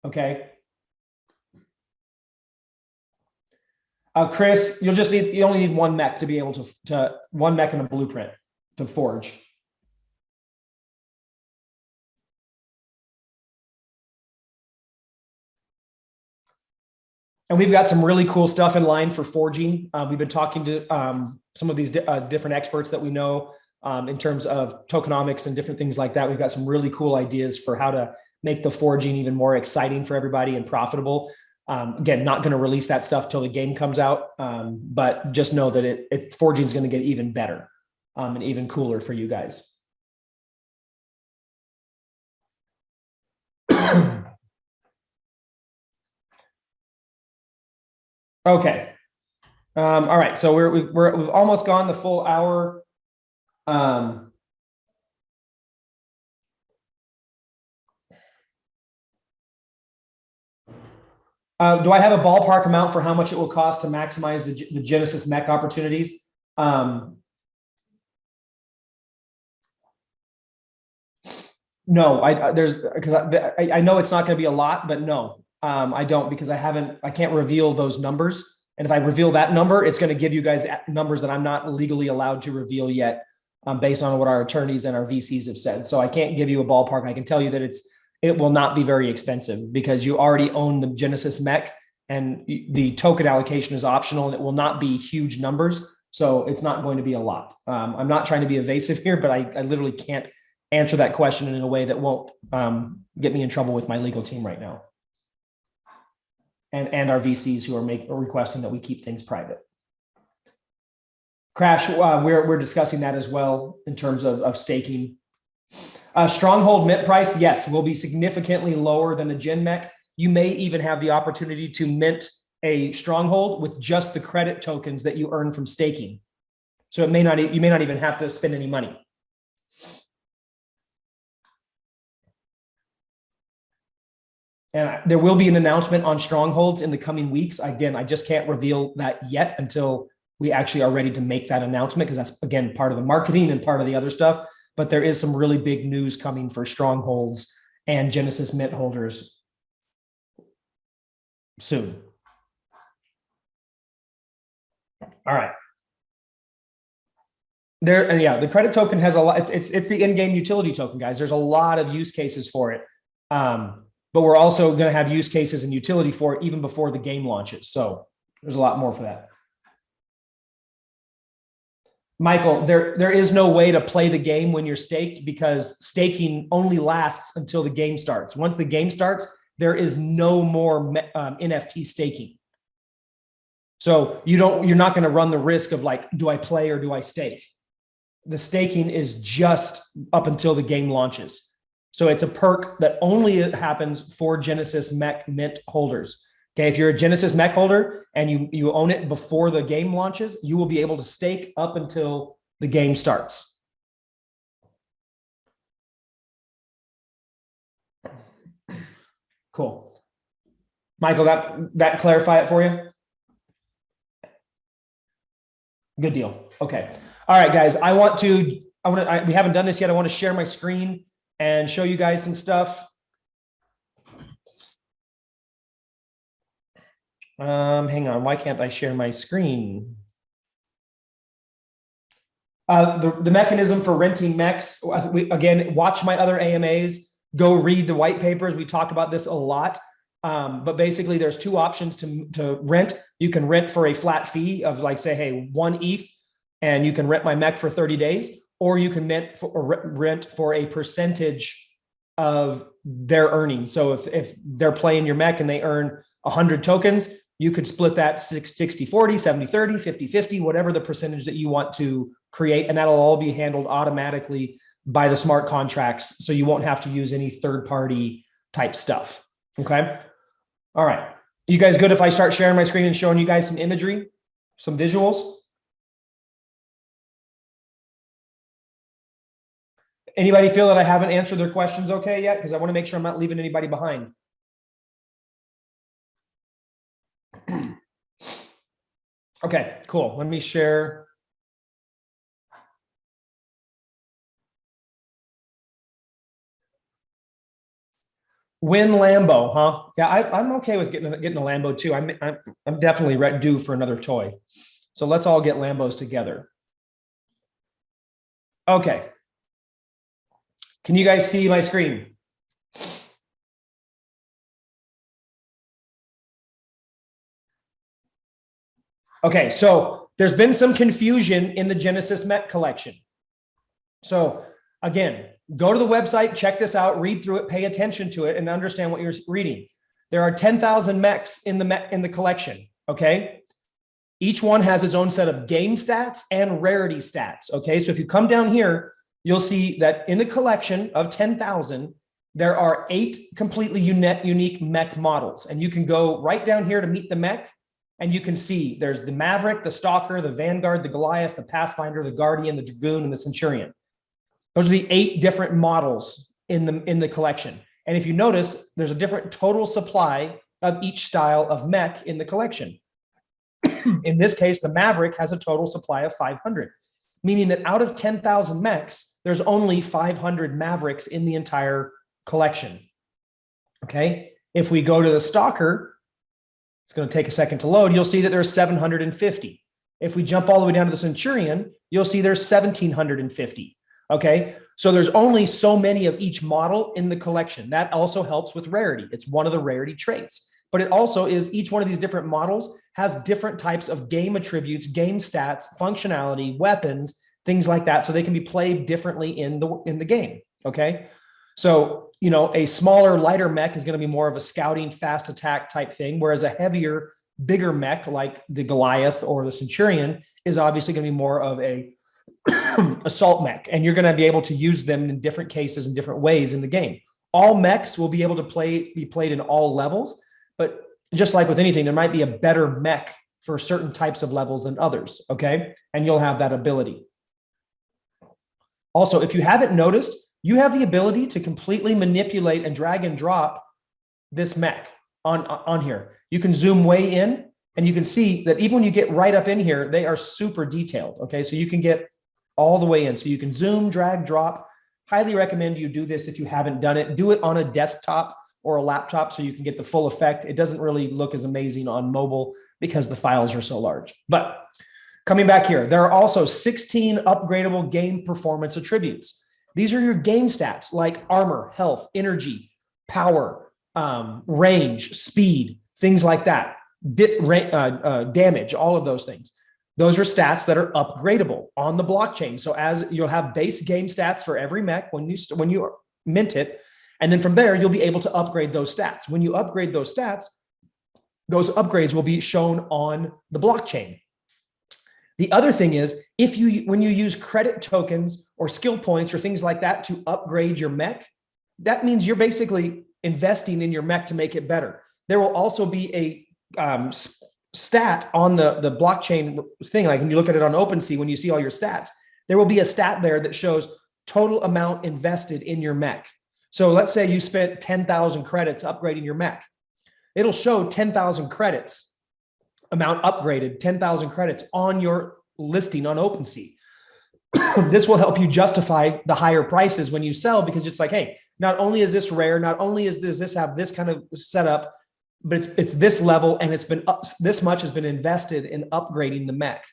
okay? Chris, you only need one Mech to be able to one Mech and a blueprint to forge. And we've got some really cool stuff in line for forging. We've been talking to some of these different experts that we know in terms of tokenomics and different things like that. We've got some really cool ideas for how to make the forging even more exciting for everybody and profitable. Again, not going to release that stuff till the game comes out, but just know that forging is going to get even better and even cooler for you guys. Okay. All right. So we've almost gone the full hour. Do I have a ballpark amount for how much it will cost to maximize the Genesis Mech opportunities? No, I know it's not going to be a lot, but no, I don't, because I can't reveal those numbers. And if I reveal that number, it's going to give you guys numbers that I'm not legally allowed to reveal yet, based on what our attorneys and our VCs have said. So I can't give you a ballpark. I can tell you that it will not be very expensive because you already own the Genesis Mech and the token allocation is optional and it will not be huge numbers. So it's not going to be a lot. I'm not trying to be evasive here, but I literally can't answer that question in a way that won't get me in trouble with my legal team right now. And our VCs who are requesting that we keep things private. Crash, we're discussing that as well in terms of staking. Stronghold mint price, yes, will be significantly lower than the Gen Mech. You may even have the opportunity to mint a stronghold with just the credit tokens that you earn from staking. So you may not even have to spend any money. And there will be an announcement on strongholds in the coming weeks. Again, I just can't reveal that yet until we actually are ready to make that announcement, because that's, again, part of the marketing and part of the other stuff. But there is some really big news coming for strongholds and Genesis Mint holders soon. All right. The credit token has a lot. It's the in-game utility token, guys. There's a lot of use cases for it. But we're also going to have use cases and utility for it even before the game launches. So there's a lot more for that. Michael, there is no way to play the game when you're staked, because staking only lasts until the game starts. Once the game starts, there is no more NFT staking. So you're not going to run the risk of like, do I play or do I stake? The staking is just up until the game launches. So it's a perk that only happens for Genesis Mech Mint holders. Okay, if you're a Genesis Mech holder and you own it before the game launches, you will be able to stake up until the game starts. Cool. Michael, that clarify it for you? Good deal. Okay. All right, guys. We haven't done this yet. I want to share my screen and show you guys some stuff. Hang on, why can't I share my screen? The mechanism for renting mechs, again, watch my other AMAs, go read the white papers. We talked about this a lot. But basically there's two options to rent. You can rent for a flat fee of, like, say, hey, 1 ETH, and you can rent my mech for 30 days. Or you can rent for a percentage of their earnings. So if they're playing your mech and they earn 100 tokens, you could split that 60-40, 70-30, 50-50, whatever the percentage that you want to create. And that'll all be handled automatically by the smart contracts. So you won't have to use any third-party type stuff. Okay. All right. You guys good if I start sharing my screen and showing you guys some imagery, some visuals? Anybody feel that I haven't answered their questions okay yet? Because I want to make sure I'm not leaving anybody behind. Okay, cool. Let me share. Win Lambo, huh? Yeah, I'm okay with getting a Lambo too. I'm definitely due for another toy. So let's all get Lambos together. Okay. Can you guys see my screen? Okay, so there's been some confusion in the Genesis Mech collection. So again, go to the website, check this out, read through it, pay attention to it, and understand what you're reading. There are 10,000 mechs in the collection, okay? Each one has its own set of game stats and rarity stats, okay? So if you come down here, you'll see that in the collection of 10,000, there are 8 completely unique mech models. And you can go right down here to meet the mech, And you can see there's the Maverick, the Stalker, the Vanguard, the Goliath, the Pathfinder, the Guardian, the Dragoon, and the Centurion. Those are the 8 different models in the collection. And if you notice, there's a different total supply of each style of mech in the collection. In this case, the Maverick has a total supply of 500, meaning that out of 10,000 mechs, there's only 500 Mavericks in the entire collection. Okay. If we go to the Stalker, it's going to take a second to load. You'll see that there's 750. If we jump all the way down to the Centurion, you'll see there's 1,750. Okay. So there's only so many of each model in the collection. That also helps with rarity. It's one of the rarity traits, but it also is each one of these different models has different types of game attributes, game stats, functionality, weapons, things like that. So they can be played differently in the game. Okay. So, you know, a smaller, lighter mech is going to be more of a scouting, fast attack type thing, whereas a heavier, bigger mech like the Goliath or the Centurion is obviously going to be more of a assault mech, and you're going to be able to use them in different cases in different ways in the game. All mechs will be able to be played in all levels, but just like with anything, there might be a better mech for certain types of levels than others. Okay. And you'll have that ability. Also, if you haven't noticed, you have the ability to completely manipulate and drag and drop this mech on here. You can zoom way in and you can see that even when you get right up in here, they are super detailed. Okay. So you can get all the way in. So you can zoom, drag, drop. Highly recommend you do this if you haven't done it. Do it on a desktop or a laptop so you can get the full effect. It doesn't really look as amazing on mobile because the files are so large. But coming back here, there are also 16 upgradable game performance attributes. These are your game stats like armor, health, energy, power, range, speed, things like that, damage, all of those things. Those are stats that are upgradable on the blockchain. So as you'll have base game stats for every mech when you mint it, and then from there, you'll be able to upgrade those stats. When you upgrade those stats, those upgrades will be shown on the blockchain. The other thing is, when you use credit tokens or skill points or things like that to upgrade your mech, that means you're basically investing in your mech to make it better. There will also be a stat on the blockchain thing. Like when you look at it on OpenSea, when you see all your stats, there will be a stat there that shows total amount invested in your mech. So let's say you spent 10,000 credits upgrading your mech. It'll show 10,000 credits amount upgraded, 10,000 credits on your listing on OpenSea. This will help you justify the higher prices when you sell, because it's like, hey, not only is this rare, not only does this have this kind of setup, but it's this level, and it's been this much has been invested in upgrading the mech.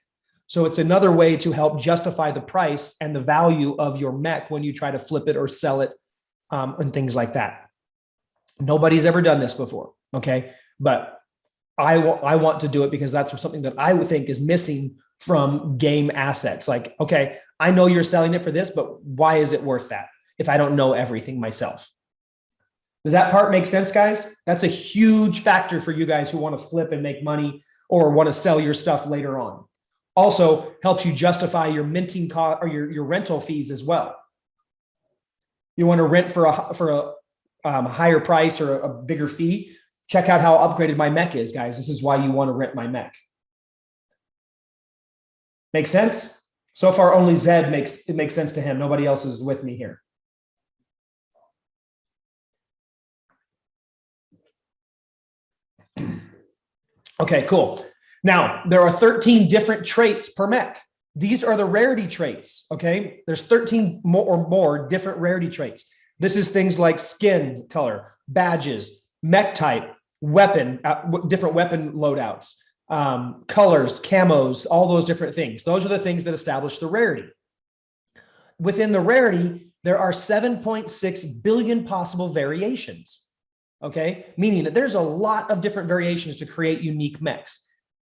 So it's another way to help justify the price and the value of your mech when you try to flip it or sell it, and things like that. Nobody's ever done this before, okay? But I want to do it because that's something that I would think is missing from game assets. Like, okay, I know you're selling it for this, but why is it worth that if I don't know everything myself? Does that part make sense, guys? That's a huge factor for you guys who want to flip and make money or want to sell your stuff later on. Also helps you justify your minting cost or your rental fees as well. You want to rent for a higher price or a bigger fee? Check out how upgraded my mech is, guys. This is why you want to rent my mech. Make sense? So far, only Zed makes sense to him. Nobody else is with me here. Okay, cool. Now, there are 13 different traits per mech. These are the rarity traits, okay? There's 13 more different rarity traits. This is things like skin color, badges, mech type, weapon, different weapon loadouts, colors, camos, all those different things. Those are the things that establish the rarity. Within the rarity, there are 7.6 billion possible variations, okay? Meaning that there's a lot of different variations to create unique mechs.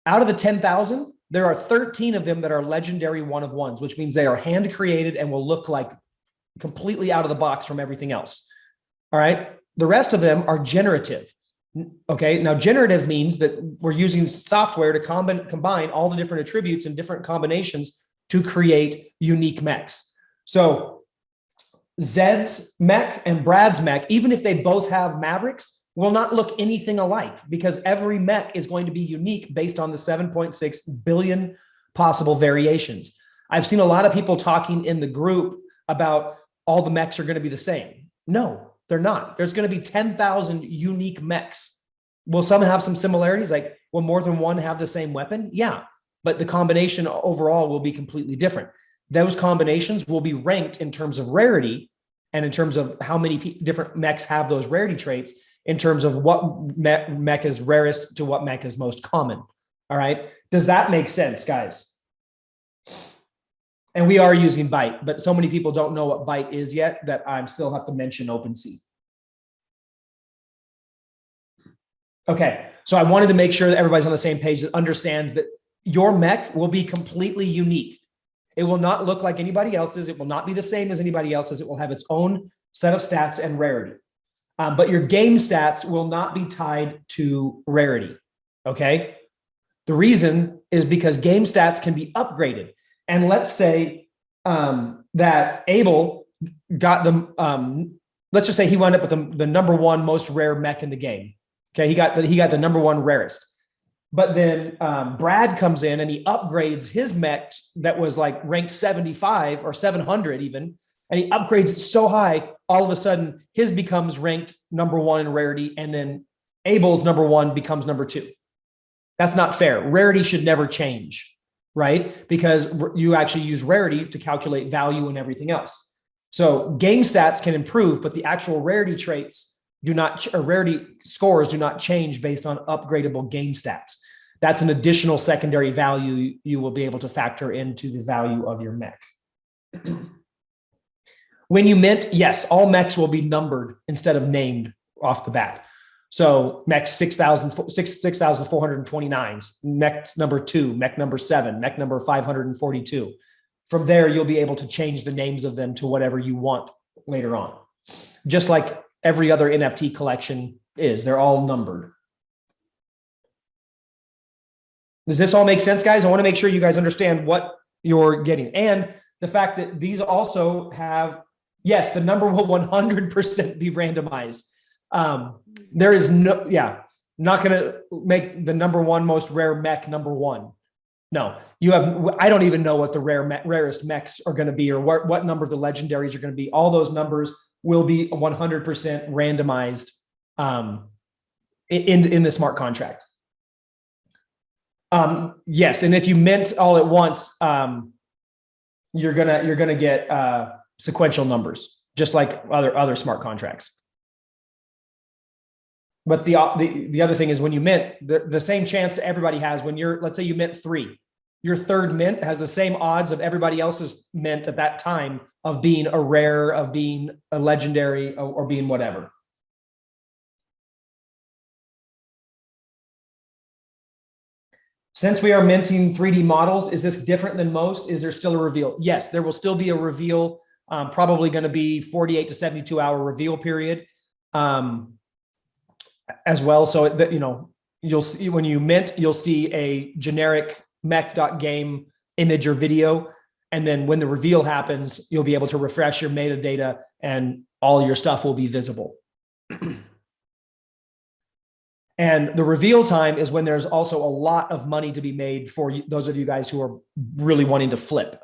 Out of the 10,000, there are 13 of them that are legendary one-of-ones, which means they are hand created and will look like completely out of the box from everything else. All right. The rest of them are generative. Okay. Now, generative means that we're using software to combine all the different attributes and different combinations to create unique mechs. So Zed's mech and Brad's mech, even if they both have Mavericks, will not look anything alike because every mech is going to be unique based on the 7.6 billion possible variations. I've seen a lot of people talking in the group about all the mechs are going to be the same. No, they're not. There's going to be 10,000 unique mechs. Will some have some similarities? Like, will more than one have the same weapon? Yeah, but the combination overall will be completely different. Those combinations will be ranked in terms of rarity and in terms of how many different mechs have those rarity traits in terms of what mech is rarest to what mech is most common. All right. Does that make sense, guys? And we are using Byte, but so many people don't know what Byte is yet that I still have to mention OpenSea. Okay, so I wanted to make sure that everybody's on the same page that understands that your mech will be completely unique. It will not look like anybody else's. It will not be the same as anybody else's. It will have its own set of stats and rarity. But your game stats will not be tied to rarity, okay? The reason is because game stats can be upgraded. And let's say that Abel got the, let's just say he wound up with the number one most rare mech in the game. Okay, he got the number one rarest. But then Brad comes in and he upgrades his mech that was like ranked 75 or 700 even, and he upgrades it so high, all of a sudden his becomes ranked number one in rarity, and then Abel's number one becomes number two. That's not fair. Rarity should never change, right? Because you actually use rarity to calculate value and everything else. So game stats can improve, but the actual rarity traits do not, or rarity scores do not change based on upgradable game stats. That's an additional secondary value you will be able to factor into the value of your mech. When you mint, yes, all mechs will be numbered instead of named off the bat. So mech 6,429, mech number 2, mech number 7, mech number 542. From there, you'll be able to change the names of them to whatever you want later on. Just like every other NFT collection is, they're all numbered. Does this all make sense, guys? I want to make sure you guys understand what you're getting. And the fact that these also have, yes, the number will 100% be randomized. There is no, not going to make the number one most rare mech number one. No, you have, I don't even know what the rarest mechs are going to be, or what number of the legendaries are going to be. All those numbers will be 100% randomized in the smart contract. Yes, and if you mint all at once, you're gonna get sequential numbers, just like other smart contracts. But the other thing is when you mint, the same chance everybody has when you're, let's say you mint 3, your third mint has the same odds of everybody else's mint at that time of being a rare, of being a legendary, or being whatever. Since we are minting 3D models, is this different than most? Is there still a reveal? Yes, there will still be a reveal, probably going to be 48 to 72 hour reveal period as well. So that, you know, you'll see when you mint, you'll see a generic Mech.Game image or video. And then when the reveal happens, you'll be able to refresh your metadata and all your stuff will be visible. And the reveal time is when there's also a lot of money to be made for those of you guys who are really wanting to flip.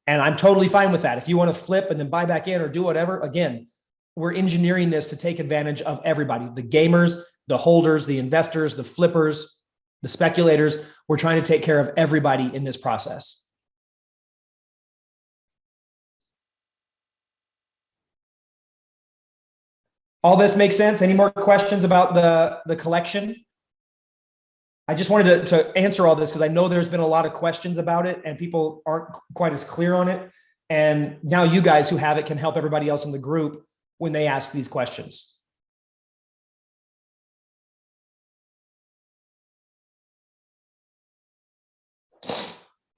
And I'm totally fine with that. If you want to flip and then buy back in or do whatever, again, we're engineering this to take advantage of everybody, the gamers, the holders, the investors, the flippers, the speculators. We're trying to take care of everybody in this process. All this makes sense? Any more questions about the collection? I just wanted to answer all this because I know there's been a lot of questions about it and people aren't quite as clear on it. And now you guys who have it can help everybody else in the group when they ask these questions.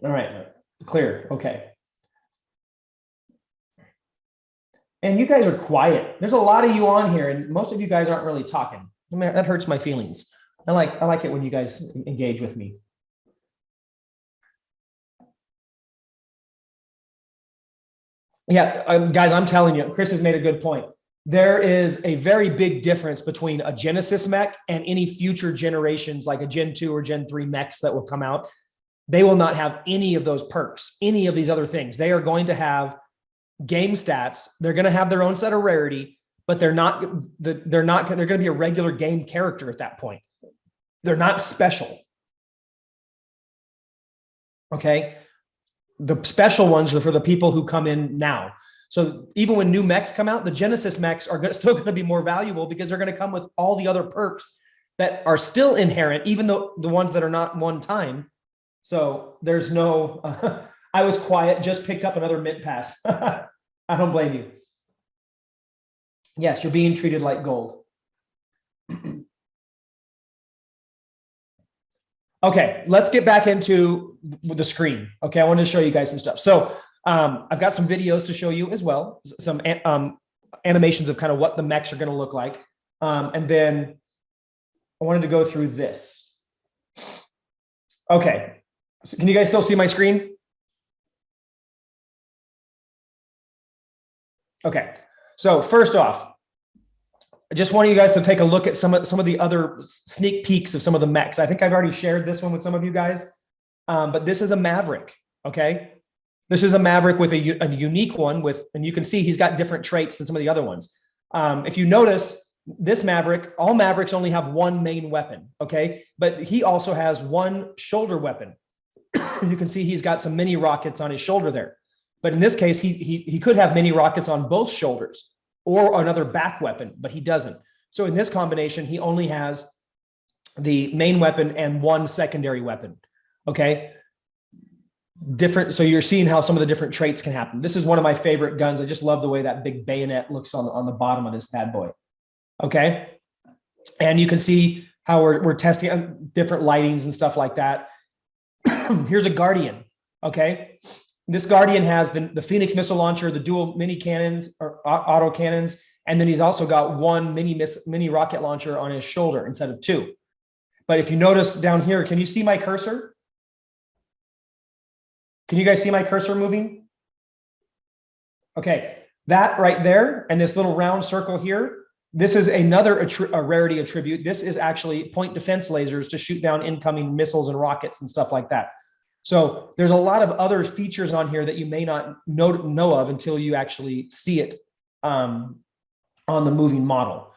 All right, clear, okay. And you guys are quiet. There's a lot of you on here and most of you guys aren't really talking. I mean, that hurts my feelings. I like it when you guys engage with me. Yeah, guys, I'm telling you, Chris has made a good point. there is a very big difference between a Genesis mech and any future generations like a Gen 2 or Gen 3 mechs that will come out. They will not have any of those perks, any of these other things. They are going to have game stats. They're going to have their own set of rarity, but they're going to be a regular game character at that point. They're not special. Okay. The special ones are for the people who come in now. So even when new mechs come out, the Genesis mechs are still going to be more valuable because they're going to come with all the other perks that are still inherent, even though the ones that are not one time. So there's no, I was quiet, just picked up another mint pass. I don't blame you. Yes, you're being treated like gold. Okay, let's get back into the screen. Okay, I wanted to show you guys some stuff. So I've got some videos to show you as well, some animations of kind of what the mechs are going to look like. And then I wanted to go through this. Okay, so can you guys still see my screen? Okay, so first off, I just want you guys to take a look at some of the other sneak peeks of some of the mechs. I think I've already shared this one with some of you guys, but this is a Maverick, okay? This is a Maverick with a unique one and you can see he's got different traits than some of the other ones. If you notice, this Maverick, all Mavericks only have one main weapon, okay? But he also has one shoulder weapon. You can see he's got some mini rockets on his shoulder there. But in this case, he could have mini rockets on both shoulders or another back weapon, but he doesn't. So in this combination, he only has the main weapon and one secondary weapon, okay? Different, so you're seeing how some of the different traits can happen. This is one of my favorite guns. I just love the way that big bayonet looks on the bottom of this bad boy, okay? And you can see how we're testing different lightings and stuff like that. Here's a Guardian, okay? This Guardian has the Phoenix missile launcher, the dual mini cannons or auto cannons, and then he's also got one mini rocket launcher on his shoulder instead of two. But if you notice down here, can you see my cursor? Can you guys see my cursor moving? Okay, that right there and this little round circle here, this is another rarity attribute. This is actually point defense lasers to shoot down incoming missiles and rockets and stuff like that. So there's a lot of other features on here that you may not know of until you actually see it on the moving model.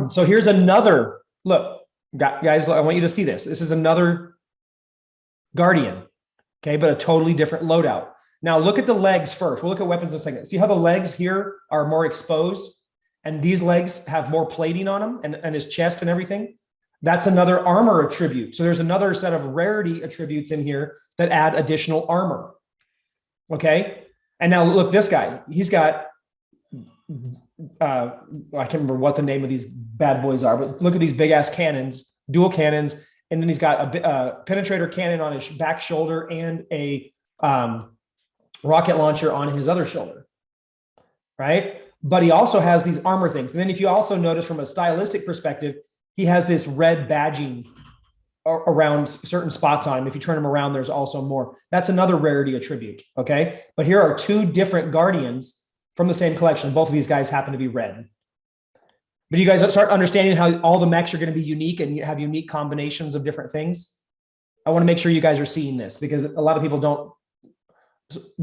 So here's another, look, guys, I want you to see this. This is another Guardian, okay, but a totally different loadout. Now look at the legs first. We'll look at weapons in a second. See how the legs here are more exposed and these legs have more plating on them and his chest and everything? That's another armor attribute. So there's another set of rarity attributes in here that add additional armor. Okay. And now look, this guy, he's got, I can't remember what the name of these bad boys are, but look at these big ass cannons, dual cannons. And then he's got a penetrator cannon on his back shoulder and a rocket launcher on his other shoulder. Right. But he also has these armor things. And then if you also notice from a stylistic perspective, he has this red badging around certain spots on him. If you turn him around, there's also more. That's another rarity attribute, okay? But here are two different Guardians from the same collection. Both of these guys happen to be red. But you guys start understanding how all the mechs are going to be unique and you have unique combinations of different things. I want to make sure you guys are seeing this because a lot of people don't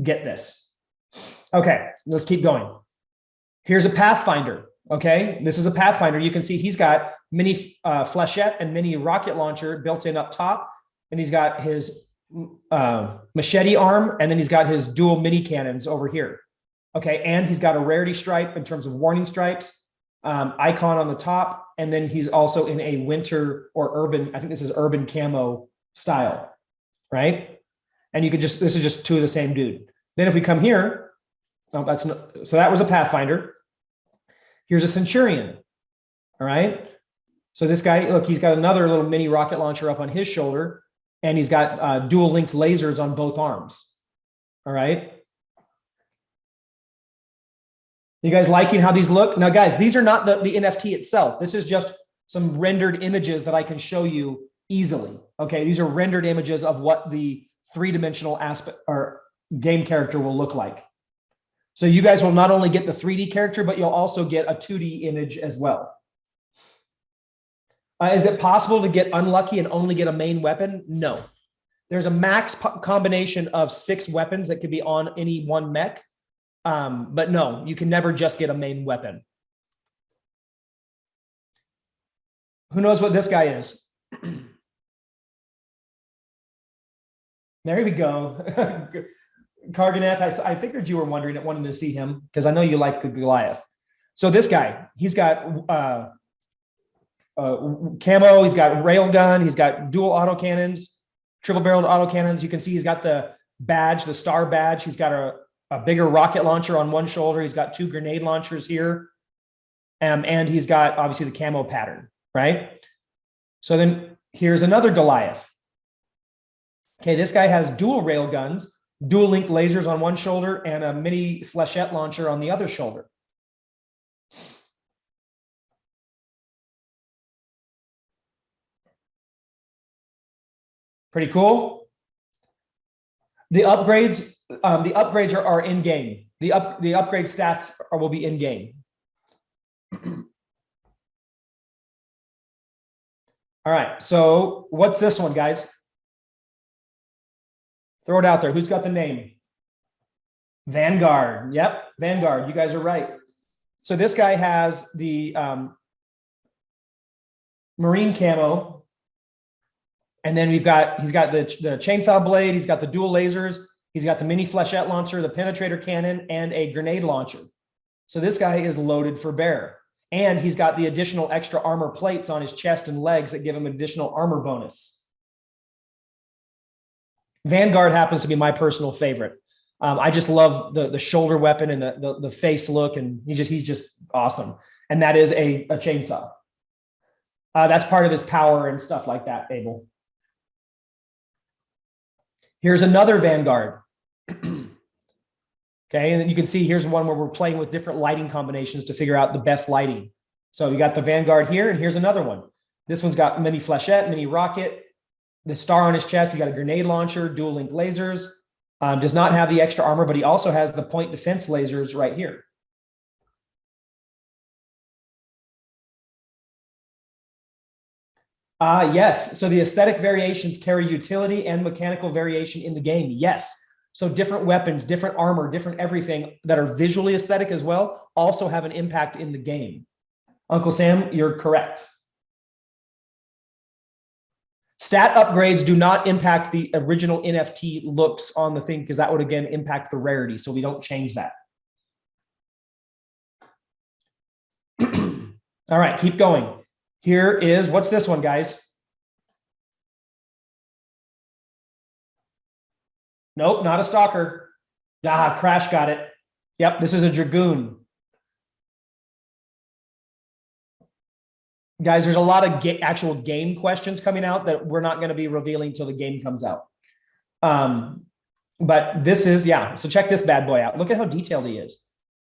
get this. Okay, let's keep going. Here's a Pathfinder. Okay, this is a Pathfinder. You can see he's got mini flechette and mini rocket launcher built in up top. And he's got his machete arm. And then he's got his dual mini cannons over here. Okay, and he's got a rarity stripe in terms of warning stripes, icon on the top. And then he's also in a winter or urban, I think this is urban camo style, right? And you could just, this is just two of the same dude. Then if we come here, oh, that's no, so that was a Pathfinder. Here's a Centurion, all right? So this guy, look, he's got another little mini rocket launcher up on his shoulder, and he's got dual linked lasers on both arms, all right? You guys liking how these look? Now, guys, these are not the NFT itself. This is just some rendered images that I can show you easily, okay? These are rendered images of what the three-dimensional aspect or game character will look like. So you guys will not only get the 3D character, but you'll also get a 2D image as well. Is it possible to get unlucky and only get a main weapon? No. There's a max combination of 6 weapons that could be on any one mech. But no, you can never just get a main weapon. Who knows what this guy is? There we go. Karganeth, I figured you were wondering, wanting to see him because I know you like the Goliath. So this guy, he's got camo, he's got railgun, he's got dual autocannons, triple barreled autocannons. You can see he's got the badge, the star badge. He's got a bigger rocket launcher on one shoulder. He's got 2 grenade launchers here. And he's got obviously the camo pattern, right? So then here's another Goliath. Okay, this guy has dual rail guns, dual link lasers on one shoulder, and a mini flechette launcher on the other shoulder. Pretty cool. The upgrades are in game. The upgrade stats will be in game. All right. So what's this one, guys? Throw it out there. Who's got the name? Vanguard. Yep, Vanguard. You guys are right. So this guy has the marine camo. And then he's got the chainsaw blade. He's got the dual lasers. He's got the mini flechette launcher, the penetrator cannon, and a grenade launcher. So this guy is loaded for bear. And he's got the additional extra armor plates on his chest and legs that give him additional armor bonus. Vanguard happens to be my personal favorite. I just love the shoulder weapon and the face look, and he's just awesome. And that is a chainsaw. That's part of his power and stuff like that, Abel. Here's another Vanguard. Okay, and then you can see here's one where we're playing with different lighting combinations to figure out the best lighting. So you got the Vanguard here, and here's another one. This one's got mini flechette, mini rocket, the star on his chest. He got a grenade launcher, dual link lasers. Does not have the extra armor, but he also has the point defense lasers right here. Yes. So the aesthetic variations carry utility and mechanical variation in the game. Yes. So different weapons, different armor, different everything that are visually aesthetic as well also have an impact in the game. Uncle Sam, you're correct. Stat upgrades do not impact the original NFT looks on the thing because that would, again, impact the rarity. So we don't change that. All right, keep going. Here is, what's this one, guys? Nope, not a stalker. Crash got it. Yep, this is a dragoon. Guys, there's a lot of actual game questions coming out that we're not going to be revealing till the game comes out. But this is, yeah, so check this bad boy out. Look at how detailed he is.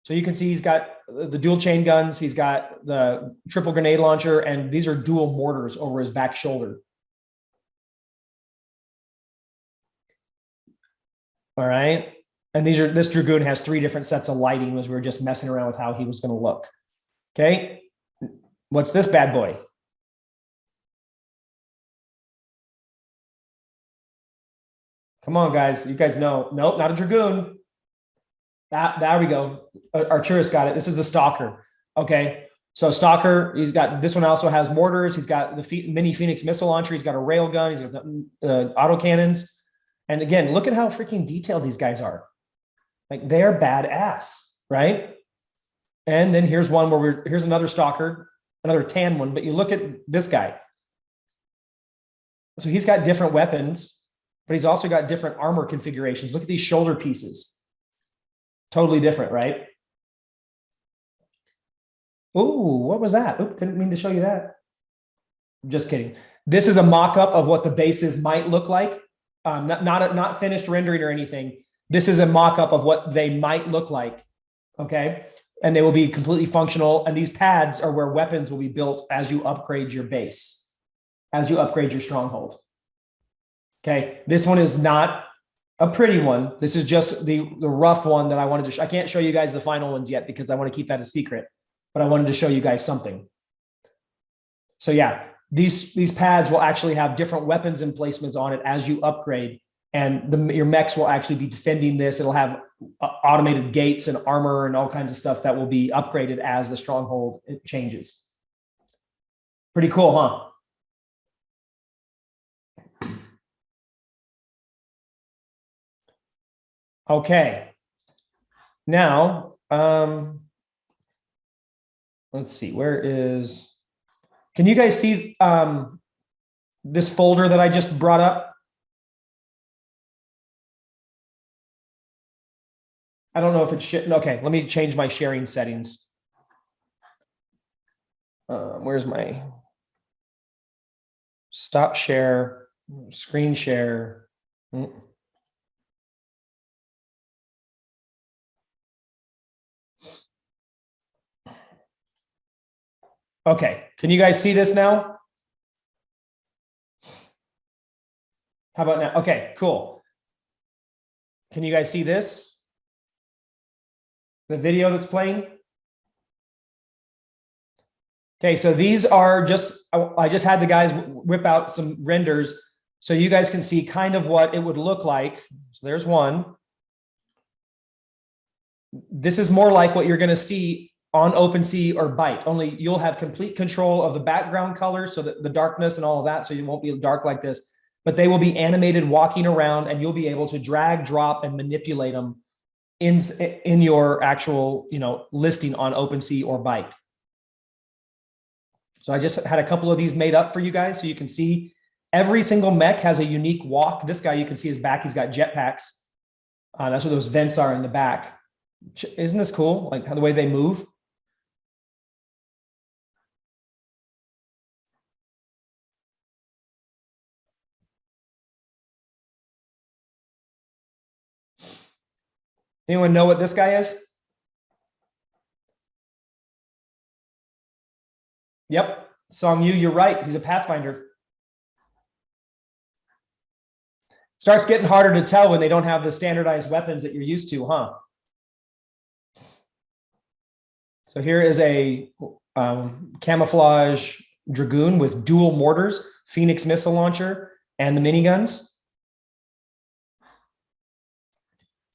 So you can see he's got the dual chain guns. He's got the triple grenade launcher, and these are dual mortars over his back shoulder. All right. And this dragoon has 3 different sets of lighting as we were just messing around with how he was going to look. Okay. What's this bad boy? Come on, guys. You guys know. Nope, not a dragoon. There we go. Arturus got it. This is the Stalker. Okay. So Stalker, he's got, this one also has mortars. He's got the mini Phoenix missile launcher. He's got a rail gun. He's got the auto cannons. And again, look at how freaking detailed these guys are. Like, they're badass, right? And then here's one where here's another Stalker, another tan one, but you look at this guy. So he's got different weapons, but he's also got different armor configurations. Look at these shoulder pieces. Totally different, right? Ooh, what was that? Oop, didn't mean to show you that. Just kidding. This is a mock-up of what the bases might look like. Not finished rendering or anything. This is a mock-up of what they might look like, okay? And they will be completely functional. And these pads are where weapons will be built as you upgrade your base, as you upgrade your stronghold. Okay, this one is not A pretty one. This is just the rough one that I wanted to I can't show you guys the final ones yet because I want to keep that a secret, but I wanted to show you guys something. So yeah, these pads will actually have different weapons emplacements on it as you upgrade, and your mechs will actually be defending this. It'll have automated gates and armor and all kinds of stuff that will be upgraded as the stronghold changes. Pretty cool, huh? Okay. Now, let's see, where is, can you guys see this folder that I just brought up? I don't know if it's, okay, let me change my sharing settings. Where's my stop share, screen share? Okay, can you guys see this now? How about now? Okay, cool. Can you guys see this? The video that's playing? Okay, so these are just, I just had the guys whip out some renders so you guys can see kind of what it would look like. So there's one. This is more like what you're going to see on OpenSea or Byte, only you'll have complete control of the background color, so that the darkness and all of that, so you won't be dark like this, but they will be animated walking around, and you'll be able to drag, drop, and manipulate them in your actual, listing on OpenSea or Byte. So I just had a couple of these made up for you guys, so you can see every single mech has a unique walk. This guy, you can see his back, he's got jetpacks. That's where those vents are in the back. Isn't this cool? Like how the way they move? Anyone know what this guy is? Yep, Song Yu, you're right. He's a Pathfinder. Starts getting harder to tell when they don't have the standardized weapons that you're used to, huh? So here is a camouflage Dragoon with dual mortars, Phoenix missile launcher, and the miniguns.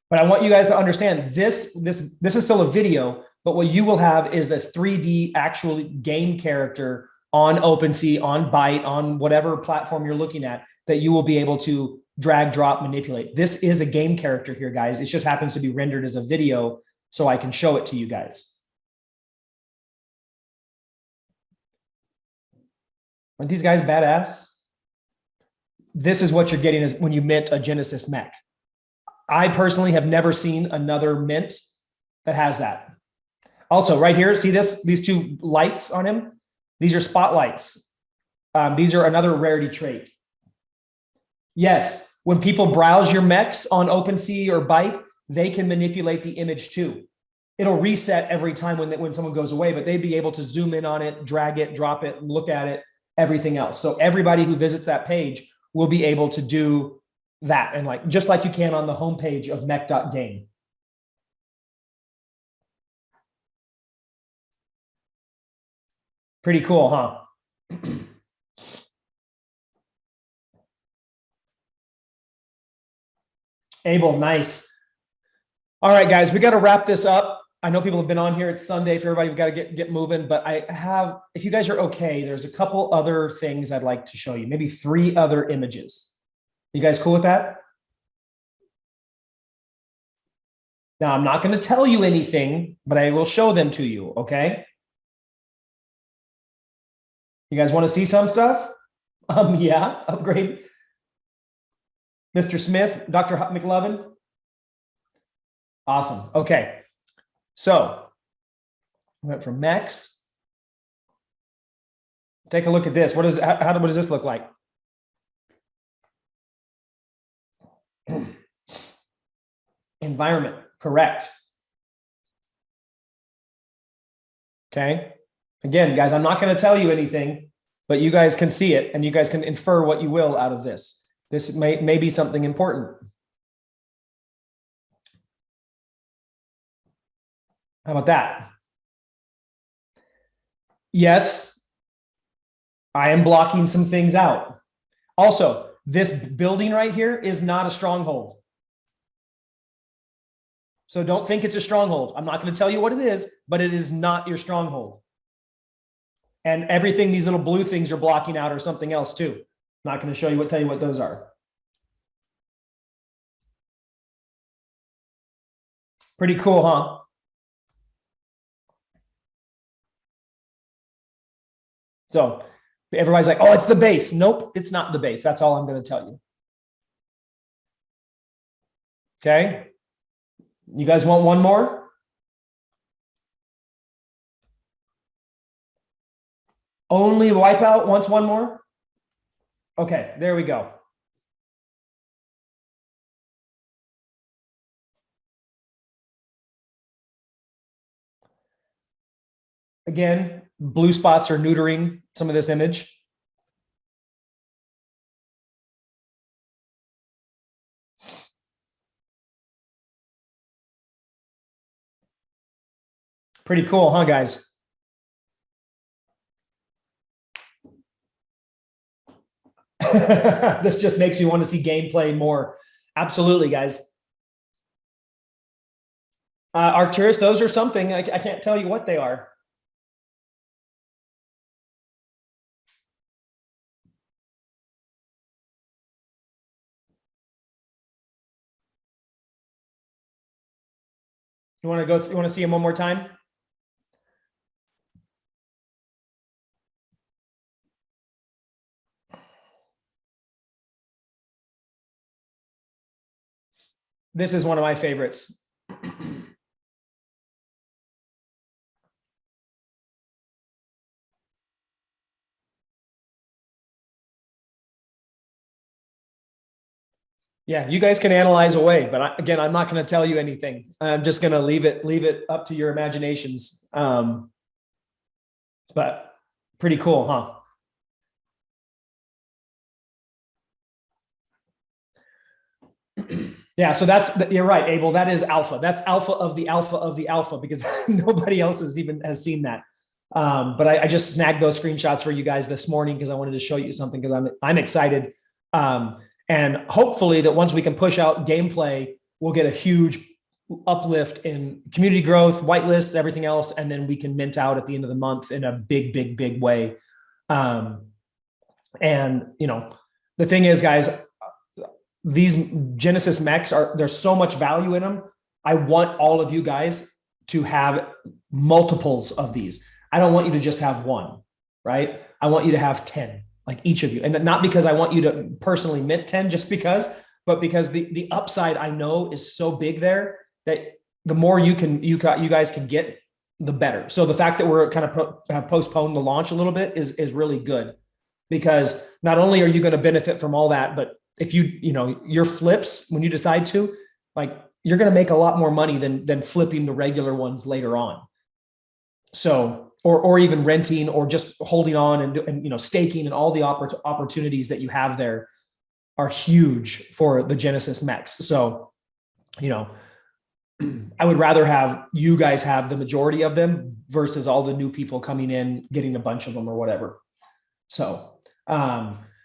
But I want you guys to understand this is still a video, but what you will have is this 3D actual game character on OpenSea, on Byte, on whatever platform you're looking at, that you will be able to drag, drop, manipulate. This is a game character here, guys. It just happens to be rendered as a video so I can show it to you guys. Aren't these guys badass? This is what you're getting when you mint a Genesis Mech. I personally have never seen another mint that has that. Also, right here, see this? These two lights on him? These are spotlights. These are another rarity trait. Yes, when people browse your mechs on OpenSea or Byte, they can manipulate the image too. It'll reset every time when someone goes away, but they'd be able to zoom in on it, drag it, drop it, look at it, everything else. So everybody who visits that page will be able to do that, and just like you can on the homepage of Mech.Game. Pretty cool, huh? Abel, nice. All right, guys, we got to wrap this up. I know people have been on here. It's Sunday for everybody. We've got to get moving, but I have, if you guys are okay, there's a couple other things I'd like to show you, maybe 3 other images. You guys cool with that? Now, I'm not going to tell you anything, but I will show them to you, okay? You guys want to see some stuff? Yeah, upgrade. Mr. Smith, Dr. McLovin. Awesome. Okay. So, we went from mechs. Take a look at this. What does this look like? Environment, correct. Okay. Again, guys, I'm not going to tell you anything, but you guys can see it and you guys can infer what you will out of this. This may be something important. How about that? Yes, I am blocking some things out. Also, this building right here is not a stronghold. So don't think it's a stronghold. I'm not going to tell you what it is, but it is not your stronghold. And everything these little blue things are blocking out are something else too. I'm not going to tell you what those are. Pretty cool, huh? So everybody's like, oh, it's the base. Nope, it's not the base. That's all I'm going to tell you. Okay. You guys want one more? Only Wipeout wants one more? Okay, there we go. Again, blue spots are neutering some of this image. Pretty cool, huh, guys? This just makes me want to see gameplay more. Absolutely, guys. Arcturus, those are something. I can't tell you what they are. You want to go? You want to see them one more time? This is one of my favorites. Yeah, you guys can analyze away, but again, I'm not going to tell you anything. I'm just going to leave it up to your imaginations. But pretty cool, huh? Yeah, so you're right, Abel. That is alpha. That's alpha of the alpha of the alpha, because nobody else has seen that. But I just snagged those screenshots for you guys this morning because I wanted to show you something, because I'm excited. And hopefully that once we can push out gameplay, we'll get a huge uplift in community growth, whitelists, everything else, and then we can mint out at the end of the month in a big way. And the thing is, guys, these Genesis mechs there's so much value in them. I want all of you guys to have multiples of these. I don't want you to just have one, right? I want you to have 10, like each of you. And not because I want you to personally mint 10 just because, but because the upside I know is so big there that the more you guys can get, the better. So the fact that we're kind of have postponed the launch a little bit is really good, because not only are you going to benefit from all that, but if your flips, when you decide to, like, you're going to make a lot more money than flipping the regular ones later on. So, or even renting, or just holding on and staking, and all the opportunities that you have there are huge for the Genesis mechs. So, I would rather have you guys have the majority of them versus all the new people coming in, getting a bunch of them or whatever. So,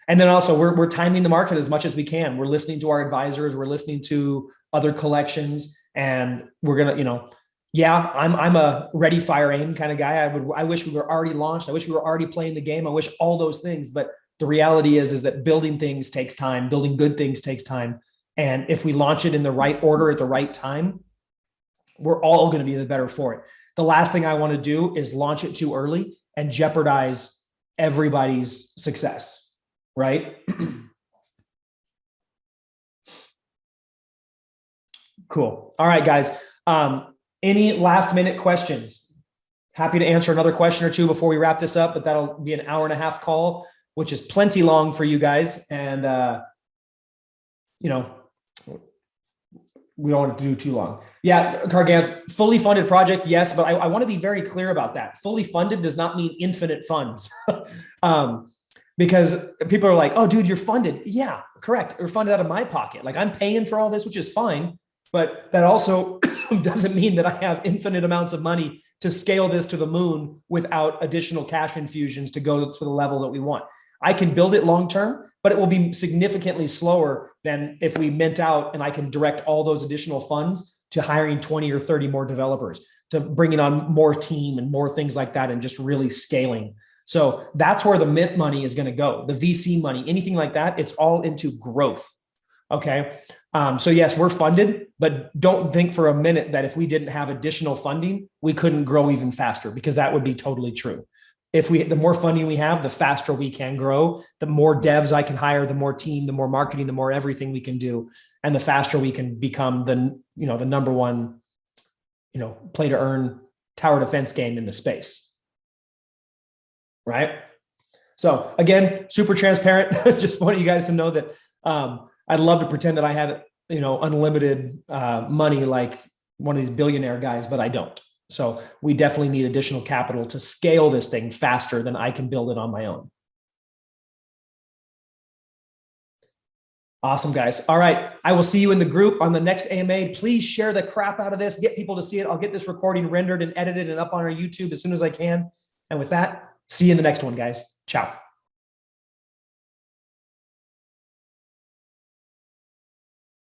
and then also we're timing the market as much as we can. We're listening to our advisors. We're listening to other collections, and we're going to, yeah, I'm a ready, fire, aim kind of guy. I wish we were already launched. I wish we were already playing the game. I wish all those things, but the reality is that building things takes time. Building good things takes time. And if we launch it in the right order at the right time, we're all going to be the better for it. The last thing I want to do is launch it too early and jeopardize everybody's success. Right? Cool. All right, guys. Any last minute questions? Happy to answer another question or two before we wrap this up, but that'll be an hour and a half call, which is plenty long for you guys. And, we don't want to do too long. Yeah, Karganth, fully funded project, yes, but I want to be very clear about that. Fully funded does not mean infinite funds. Because people are like, oh, dude, you're funded. Yeah, correct. You're funded out of my pocket. Like, I'm paying for all this, which is fine. But that also doesn't mean that I have infinite amounts of money to scale this to the moon without additional cash infusions to go to the level that we want. I can build it long-term, but it will be significantly slower than if we mint out and I can direct all those additional funds to hiring 20 or 30 more developers, to bringing on more team and more things like that, and just really scaling. So that's where the mint money is going to go. The VC money, anything like that, it's all into growth. Okay. So yes, we're funded, but don't think for a minute that if we didn't have additional funding, we couldn't grow even faster, because that would be totally true. The more funding we have, the faster we can grow, the more devs I can hire, the more team, the more marketing, the more everything we can do. And the faster we can become the number one, play to earn tower defense game in the space. Right. So again, super transparent. Just want you guys to know that I'd love to pretend that I had, unlimited money like one of these billionaire guys, but I don't. So we definitely need additional capital to scale this thing faster than I can build it on my own. Awesome, guys. All right. I will see you in the group on the next AMA. Please share the crap out of this. Get people to see it. I'll get this recording rendered and edited and up on our YouTube as soon as I can. And with that, see you in the next one, guys. Ciao.